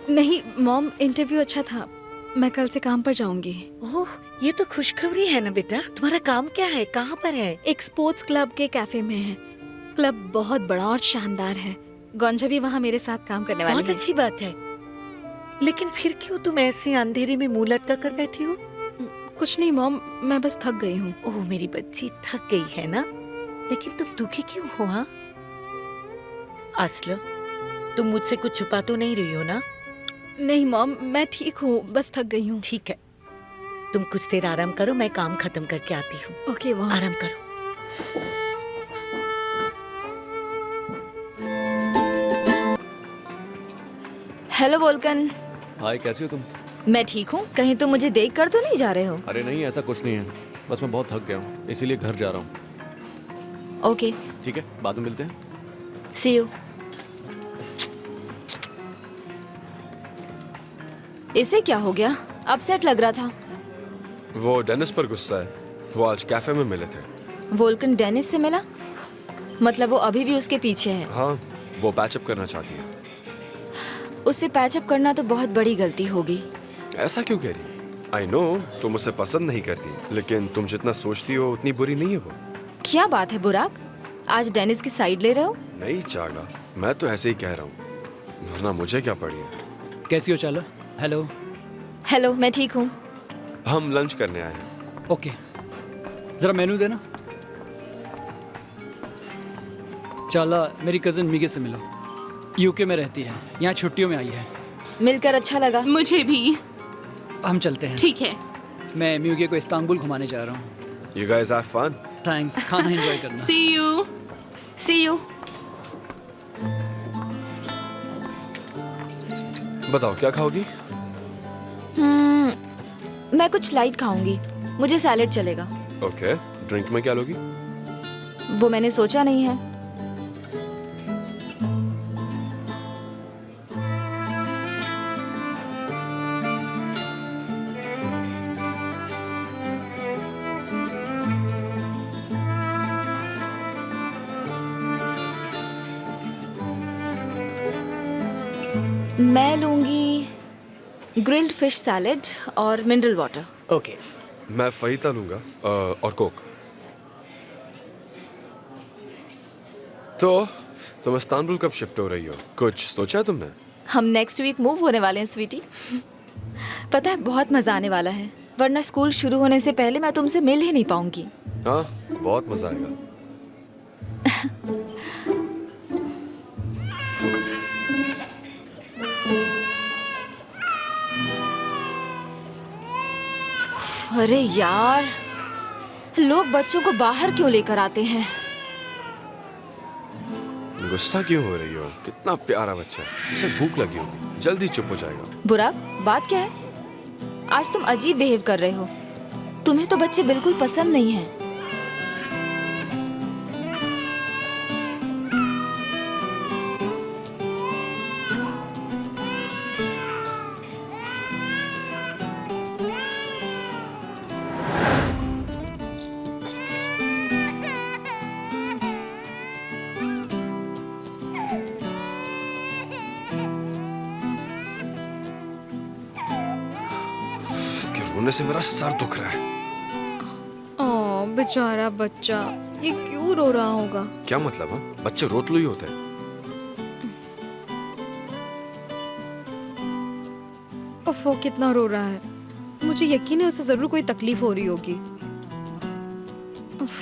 नहीं मॉम, इंटरव्यू अच्छा था। मैं कल से काम पर जाऊंगी। ओह, ये तो खुशखबरी है ना बेटा। तुम्हारा काम क्या है, कहाँ पर है? एक स्पोर्ट्स क्लब के कैफे में है। क्लब बहुत बड़ा और शानदार है। गोंजा भी वहाँ मेरे साथ काम करने वाली है। बहुत अच्छी बात है, लेकिन फिर क्यों तुम ऐसे अंधेरे में मुंह लटका कर बैठी हो? कुछ नहीं मॉम, मैं बस थक गई हूँ। ओह मेरी बच्ची थक गई है ना, लेकिन तुम दुखी क्यों हो? हाँ असल, तुम मुझसे कुछ छुपा तो नहीं रही हो ना? नहीं मॉम, मैं ठीक हूँ, बस थक गई हूँ। ठीक है, तुम कुछ देर आराम करो, मैं काम खत्म करके आती हूँ। Okay mom. आराम करो। Hello Vulcan. हाय, कैसी हो तुम? मैं ठीक हूँ। कहीं तुम मुझे देख कर तो नहीं जा रहे हो? अरे नहीं, ऐसा कुछ नहीं है, बस मैं बहुत थक गया हूँ, इसीलिए घर जा रहा हूँ। ओके, ठीक है, बाद में मिलते हैं। सी यू। इसे क्या हो गया? अपसेट लग रहा था। वो डेनिस पर गुस्सा है। वो आज कैफे में मिले थे। वोल्कन डेनिस से मिला? मतलब वो अभी भी उसके पीछे है? हाँ, वो पैचअप करना चाहती है। उससे पैचअप करना तो बहुत बड़ी गलती होगी। ऐसा क्यों कह रही? आई नो तुम उसे पसंद नहीं करती, लेकिन तुम जितना सोचती हो उतनी बुरी नहीं है वो। क्या बात है बुराक, आज डेनिस की साइड ले रहे हो? नहीं चाला, मैं तो ऐसे ही कह रहा हूँ, वरना मुझे क्या पड़ी है। कैसी हो चाला? हेलो। हेलो, मैं ठीक हूँ। हम लंच करने आए हैं। ओके, जरा मेनू देना। चाला मेरी कजन मीगे से मिलो, यूके में रहती है, यहाँ छुट्टियों में आई है। मिलकर अच्छा लगा। मुझे भी। हम चलते हैं। ठीक है। मैं म्यूगे को इस्तांबुल घुमाने जा रहा हूँ। You guys have fun. Thanks, खाना एंजॉय करना। See you. See you. बताओ क्या खाओगी? मैं कुछ लाइट खाऊंगी, मुझे सैलेड चलेगा। ओके, ड्रिंक में क्या लोगी? वो मैंने सोचा नहीं है। मैं लूंगी ग्रिल्ड फिश सैलेड और मिनरल वाटर। ओके। मैं फहीता लूंगा और कोक। तो तुम इस्तांबुल कब शिफ्ट हो रही हो? कुछ सोचा तुमने? हम नेक्स्ट वीक मूव होने वाले हैं स्वीटी। पता है बहुत मजा आने वाला है, वरना स्कूल शुरू होने से पहले मैं तुमसे मिल ही नहीं पाऊंगी। हाँ, बहुत मजा आएगा। अरे यार, लोग बच्चों को बाहर क्यों लेकर आते हैं? गुस्सा क्यों हो रही हो? कितना प्यारा बच्चा है, उसे भूख लगी होगी, जल्दी चुप हो जाएगा। बुराक, बात क्या है? आज तुम अजीब बिहेव कर रहे हो। तुम्हें तो बच्चे बिल्कुल पसंद नहीं हैं। रोने से मेरा सर दुख रहा है। ओह बेचारा बच्चा, ये क्यों रो रहा होगा? क्या मतलब है? बच्चे रोतलू ही होते हैं। ओफो, कितना रो रहा है। मुझे यकीन है उसे जरूर कोई तकलीफ हो रही होगी। उफ।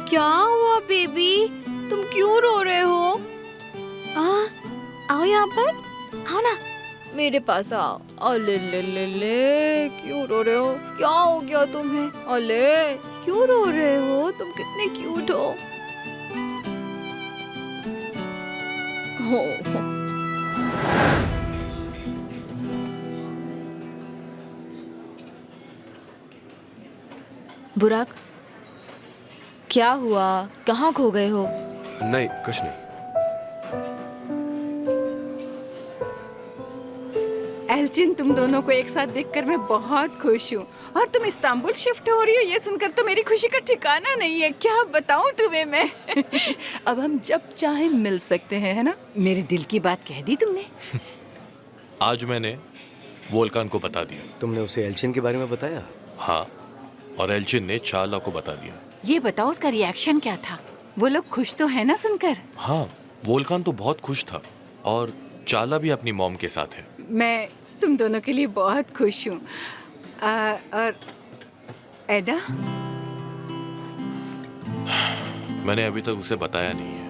क्या हुआ बेबी? तुम क्यों रो रहे हो? आओ यहाँ पर, आओ ना मेरे पास आओ। अले ले ले ले, क्यों रो रहे हो? क्या हो गया तुम्हें? अले क्यों रो रहे हो? तुम कितने क्यूट हो। हो। बुराक, क्या हुआ? कहाँ खो गए हो? नहीं, कुछ नहीं। एल्चिन, तुम दोनों को एक साथ देखकर मैं बहुत खुश हूँ। और तुम इस्तांबुल शिफ्ट हो रही हो, ये सुनकर तो मेरी खुशी का ठिकाना नहीं है। क्या बताऊँ तुम्हें मैं। अब हम जब चाहे मिल सकते हैं, है ना? मेरे दिल की बात कह दी तुमने। आज मैंने वोल्कान को बता दिया। तुमने उसे एल्चिन के बारे में बताया? हाँ, और एल्चिन ने चाला को बता दिया। ये बताओ उसका रिएक्शन क्या था? वो लोग खुश तो है ना सुनकर? हाँ, वोल्कान तो बहुत खुश था और चाला भी अपनी मॉम के साथ है। मैं तुम दोनों के लिए बहुत खुश हूँ। और एडा? मैंने अभी तक उसे बताया नहीं है।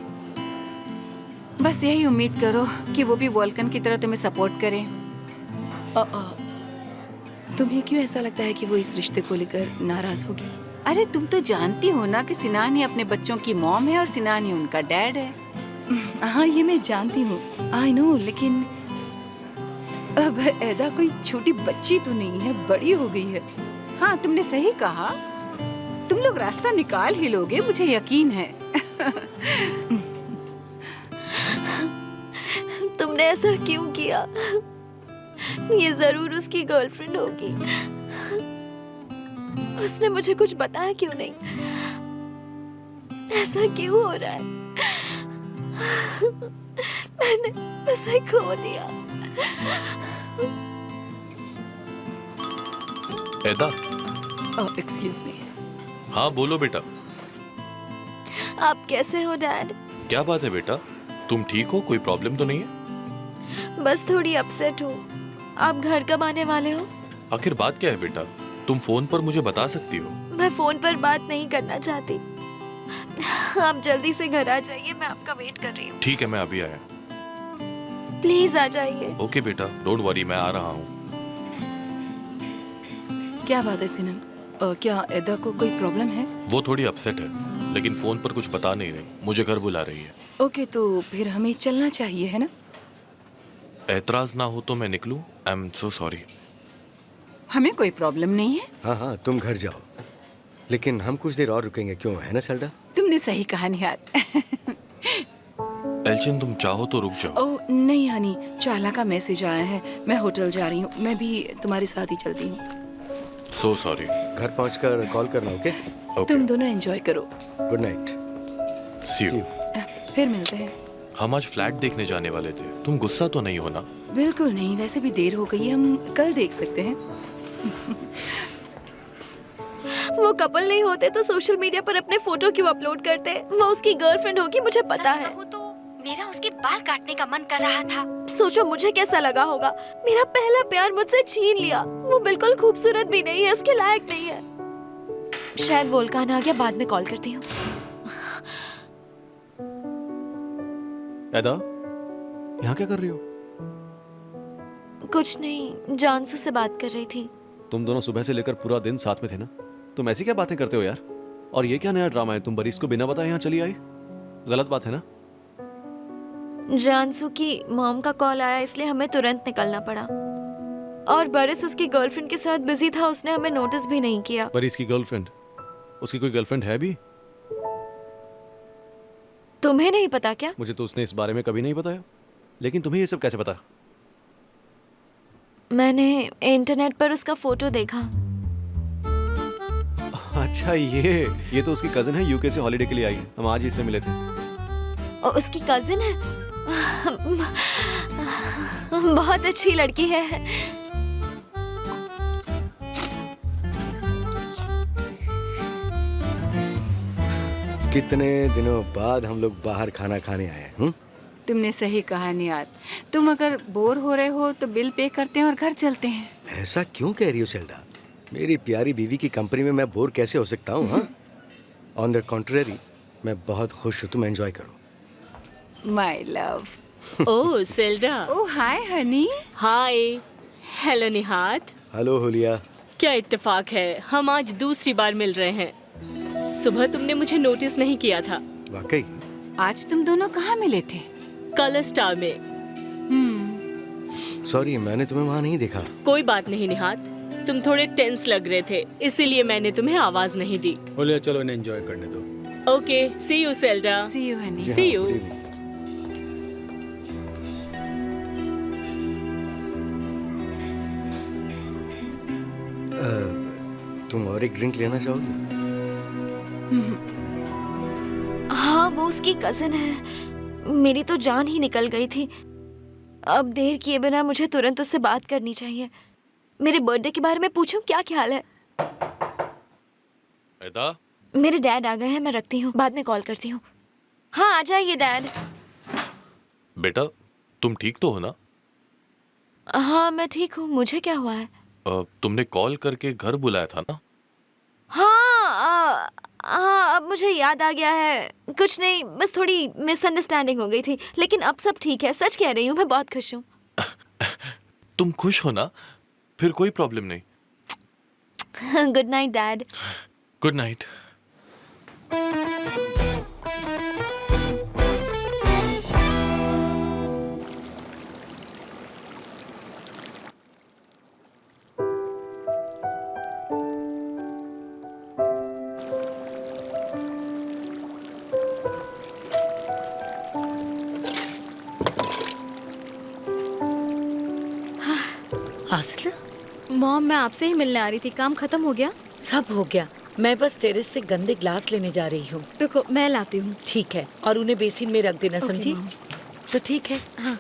बस यही उम्मीद करो कि वो भी वोल्कन की तरह तुम्हें सपोर्ट करे। तुम्हें क्यों ऐसा लगता है कि वो इस रिश्ते को लेकर नाराज होगी? अरे तुम तो जानती हो ना कि सिनान ही अपने बच्चों की मॉम है और सिनान ही उनका डैड है। हाँ, ये मैं जानती हूँ। आई नो, लेकिन अब ऐदा कोई छोटी बच्ची तो नहीं है, बड़ी हो गई है। हाँ, तुमने सही कहा, तुम लोग रास्ता निकाल ही लोगे, मुझे यकीन है। तुमने ऐसा क्यों किया? ये जरूर उसकी गर्लफ्रेंड होगी। उसने मुझे कुछ बताया क्यों नहीं? ऐसा क्यों हो रहा है? मैंने उसे खो दिया। ऐदा। Excuse me. हाँ बोलो बेटा। आप कैसे हो डैड? क्या बात है बेटा, तुम ठीक हो? कोई प्रॉब्लम तो नहीं है? बस थोड़ी अपसेट हूँ। आप घर कब आने वाले हो? आखिर बात क्या है बेटा, तुम फोन पर मुझे बता सकती हो। मैं फोन पर बात नहीं करना चाहती। आप जल्दी से घर आ जाइए, मैं आपका वेट कर रही हूँ। ठीक है, मैं अभी आया। प्लीज आ जाइए। ओके बेटा, डोंट वरी, मैं आ रहा हूँ। क्या बात है सिनन? क्या ऐदा को कोई प्रॉब्लम है? वो थोड़ी अपसेट है, लेकिन फोन पर कुछ बता नहीं रही, मुझे घर बुला रही है। ओके, तो फिर हमें चलना चाहिए, है ना? एतराज ना हो तो मैं निकलूं? I am so sorry. हमें कोई प्रॉब्लम नहीं है। हाँ हाँ, तुम घर जाओ, लेकिन हम कुछ देर और रुकेंगे, क्यों, है ना सेल्डा? तुमने सही कहा निहात। एल्चिन, तुम चाहो तो रुक जाओ। ओह नहीं हनी, चाला का मैसेज आया है, मैं होटल जा रही हूँ। मैं भी तुम्हारे साथ ही चलती हूँ। So sorry. घर पहुंचकर कॉल करना, ओके? तुम दोनों एंजॉय करो। Good night. See you. फिर मिलते हैं। हम आज फ्लैट देखने जाने वाले थे, तुम गुस्सा तो नहीं हो ना? बिल्कुल नहीं, वैसे भी देर हो गई है, हम कल देख सकते हैं। वो कपल नहीं होते तो सोशल मीडिया पर अपने फोटो क्यों अपलोड करते? वो उसकी गर्लफ्रेंड होगी, मुझे पता है। तो मेरा उसके बाल काटने का मन कर रहा था। सोचो मुझे कैसा लगा होगा। मेरा पहला प्यार मुझसे छीन लिया। वो बिल्कुल खूबसूरत भी नहीं है, उसके लायक नहीं है। शायद वोल्कान आ गया, बाद में कॉल करती हूँ। ऐदा, यहाँ क्या कर रही हो? कुछ नहीं, जानसू से बात कर रही थी। तुम दोनों सुबह से लेकर पूरा दिन साथ में थे ना, तुम ऐसी क्या बातें करते हो यार? और ये क्या नया ड्रामा है, तुम बरीस को बिना बताए यहाँ चली आई? गलत बात है ना? जानसू की मॉम का कॉल आया, इसलिए हमें तुरंत निकलना पड़ा। और बरिस उसकी गर्लफ्रेंड के साथ बिजी था, उसने हमें नोटिस भी नहीं किया। बरीस की गर्लफ्रेंड? उसकी कोई गर्लफ्रेंड है भी? तुम्हें नहीं पता क्या? मुझे तो उसने इस बारे में कभी नहीं बताया, लेकिन तुम्हें ये सब कैसे पता? मैंने इंटरनेट पर उसका फोटो देखा। अच्छा, ये तो उसकी कजिन है, यूके से हॉलिडे के लिए आई है। हम आज ही इससे मिले थे। और उसकी कजिन है? बहुत अच्छी लड़की है। कितने दिनों बाद हम लोग बाहर खाना खाने आए हैं। तुमने सही कहा निहात। तुम अगर बोर हो रहे हो तो बिल पे करते हैं और घर चलते हैं। ऐसा क्यों कह रही हो सेल्डा? मेरी प्यारी बीवी की कंपनी में मैं बोर कैसे हो सकता हूँ? हाँ, ऑन द कॉन्ट्रेरी, मैं बहुत खुश हूँ। तुम एंजॉय करो। My love. Oh Selda. Oh hi Honey. Hi. Hello निहात। Hello हुलिया। क्या इत्तेफाक है, हम आज दूसरी बार मिल रहे हैं। सुबह तुमने मुझे नोटिस नहीं किया था। वाकई? आज तुम दोनों कहाँ मिले थे? कलर स्टार में। सॉरी, मैंने तुम्हें वहाँ नहीं देखा। कोई बात नहीं निहात, तुम थोड़े टेंस लग रहे थे, इसीलिए मैंने तुम्हें आवाज नहीं दी। बोलिए, चलो इन्हें एंजॉय करने दो। Okay, see you Selda. See you honey. See you. तुम और एक ड्रिंक लेना चाहोगी? हाँ, वो उसकी कजिन है। मेरी तो जान ही निकल गई थी। अब देर किए बिना मुझे तुरंत उससे बात करनी चाहिए। मेरे बर्थडे के बारे में पूछूं, क्या ख्याल है? ऐदा? मेरे डैड आ गए हैं, मैं रखती हूँ, बाद में कॉल करती हूँ। हाँ, आ जाइए डैड। बेटा, तुम ठीक तो हो ना? हाँ, मैं ठीक हूँ। मुझे क्या हुआ है? तुमने कॉल करके घर बुलाया था ना? हाँ, अब मुझे याद आ गया है। कुछ नहीं, बस थोड़ी मिसअंडरस्टैंडिंग हो गई थी, लेकिन अब सब ठीक है। सच कह रही हूँ, मैं बहुत खुश हूँ। तुम खुश हो ना? फिर कोई प्रॉब्लम नहीं। Good night dad. Good night. अस्ल मॉम, मैं आपसे ही मिलने आ रही थी। काम खत्म हो गया? सब हो गया। मैं बस टेरेस से गंदे ग्लास लेने जा रही हूँ। रुको, मैं लाती हूँ। ठीक है, और उन्हें बेसिन में रख देना, ओके, समझी? मॉम। तो ठीक है। हाँ।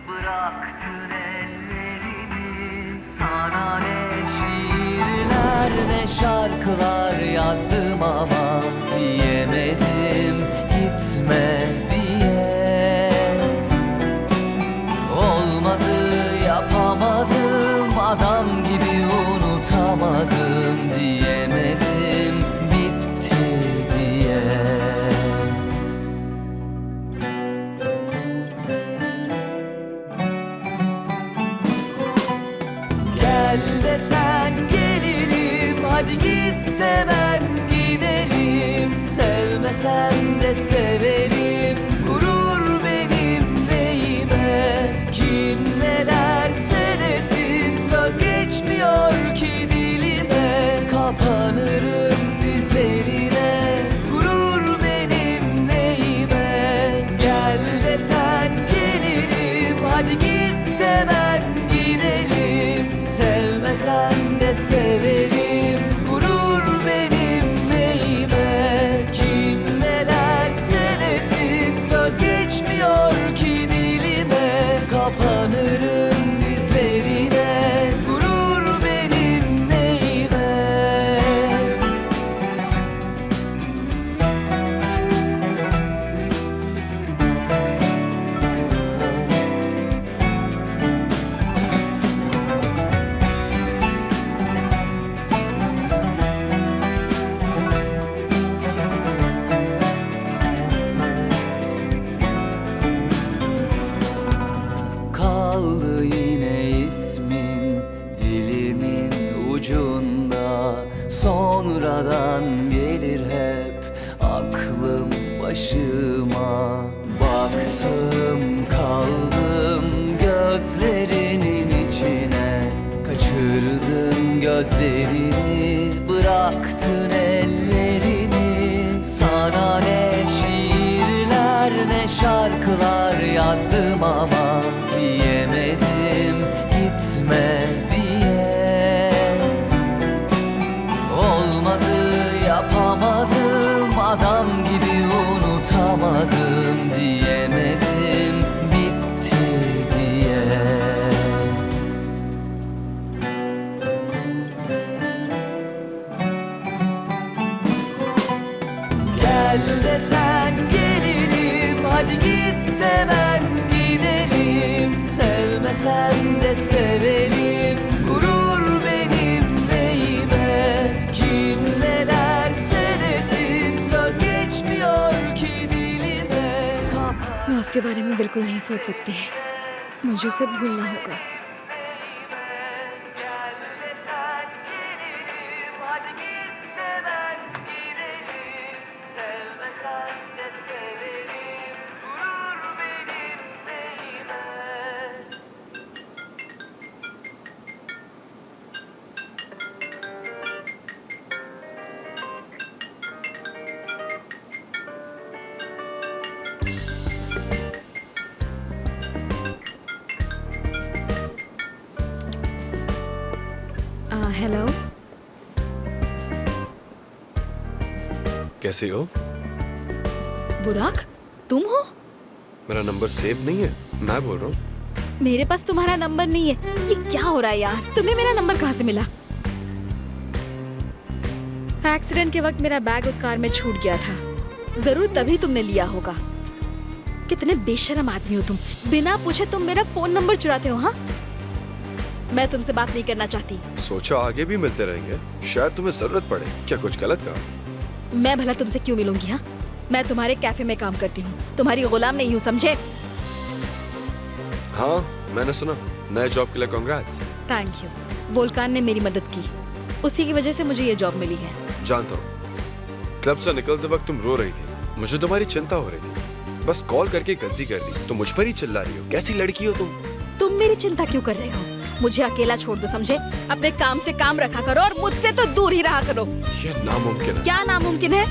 bıraktın ellerimi. Sana ne şiirler ne şarkılar yazdım ama diyemedim gitme diye. Olmadı, yapamadım, adam gibi unutamadım diyemedim, bitti diye. Gel desen gelirim, hadi git de ben giderim. Sevmesen de severim, gurur benim neyime. Kim ne derse desin, söz geçmiyor ki dilime. Kapanırım dizlerine, gurur benim neyime. Gel desen gelirim, hadi git de ben gidelim. Sevmesen de severim, gurur benim neyime. Kim ne derse desin, söz geçmiyor ki dilime. Kapanırım dizlerine, gurur benim neyime. Kaldı yine ismin dilimin ucunda. Sonradan gelir hep aklım başıma. Baktım kaldım gözlerinin içine. Kaçırdın gözlerini, bıraktın ellerimi. Sana ne şiirler ne şarkılar yazdım ama diyemedim gitme diye. Olmadı, yapamadım, adam gibi unutamadım diyemedim, bitti diye. Gel desen gelirim, hadi git de ben gidelim. Sevmesen de severim, gurur benim neyime. Kim ne derse desin, söz geçmiyor ki dilime. मैं उसके बारे में बिल्कुल नहीं सोच सकती। मुझे उसे भूलना होगा। हेलो, कैसी हो? बुराक, तुम हो? मेरा नंबर सेव नहीं है, मैं बोल रहा हूँ। मेरे पास तुम्हारा नंबर नहीं है। ये क्या हो रहा है यार? तुम्हें मेरा नंबर कहाँ से मिला? एक्सीडेंट के वक्त मेरा बैग उस कार में छूट गया था। जरूर तभी तुमने लिया होगा। कितने बेशर्म आदमी हो तुम। बिना पूछे तुम मेरा फोन नंबर चुराते हो। हाँ, मैं तुमसे बात नहीं करना चाहती। सोचा आगे भी मिलते रहेंगे, शायद तुम्हें जरूरत पड़े। क्या कुछ गलत कहा? मैं भला तुमसे क्यों मिलूंगी? हाँ, मैं तुम्हारे कैफे में काम करती हूँ, तुम्हारी गुलाम नहीं हूँ, समझे? हाँ, मैंने सुना। नए जॉब के लिए कांग्रेट्स। Thank you. वोल्कान ने मेरी मदद की, उसी की वजह से मुझे ये जॉब मिली है। जानता हूँ, क्लब से निकलते वक्त तुम रो रही थी। मुझे तुम्हारी चिंता हो रही थी। बस कॉल करके गलती कर दी तो मुझ पर ही चिल्ला रही हो। कैसी लड़की हो तुम? तुम मेरी चिंता क्यों कर रहे हो? मुझे अकेला छोड़ दो, समझे? अपने काम से काम रखा करो और मुझसे तो दूर ही रहा करो। ये नामुमकिन है। क्या नामुमकिन है?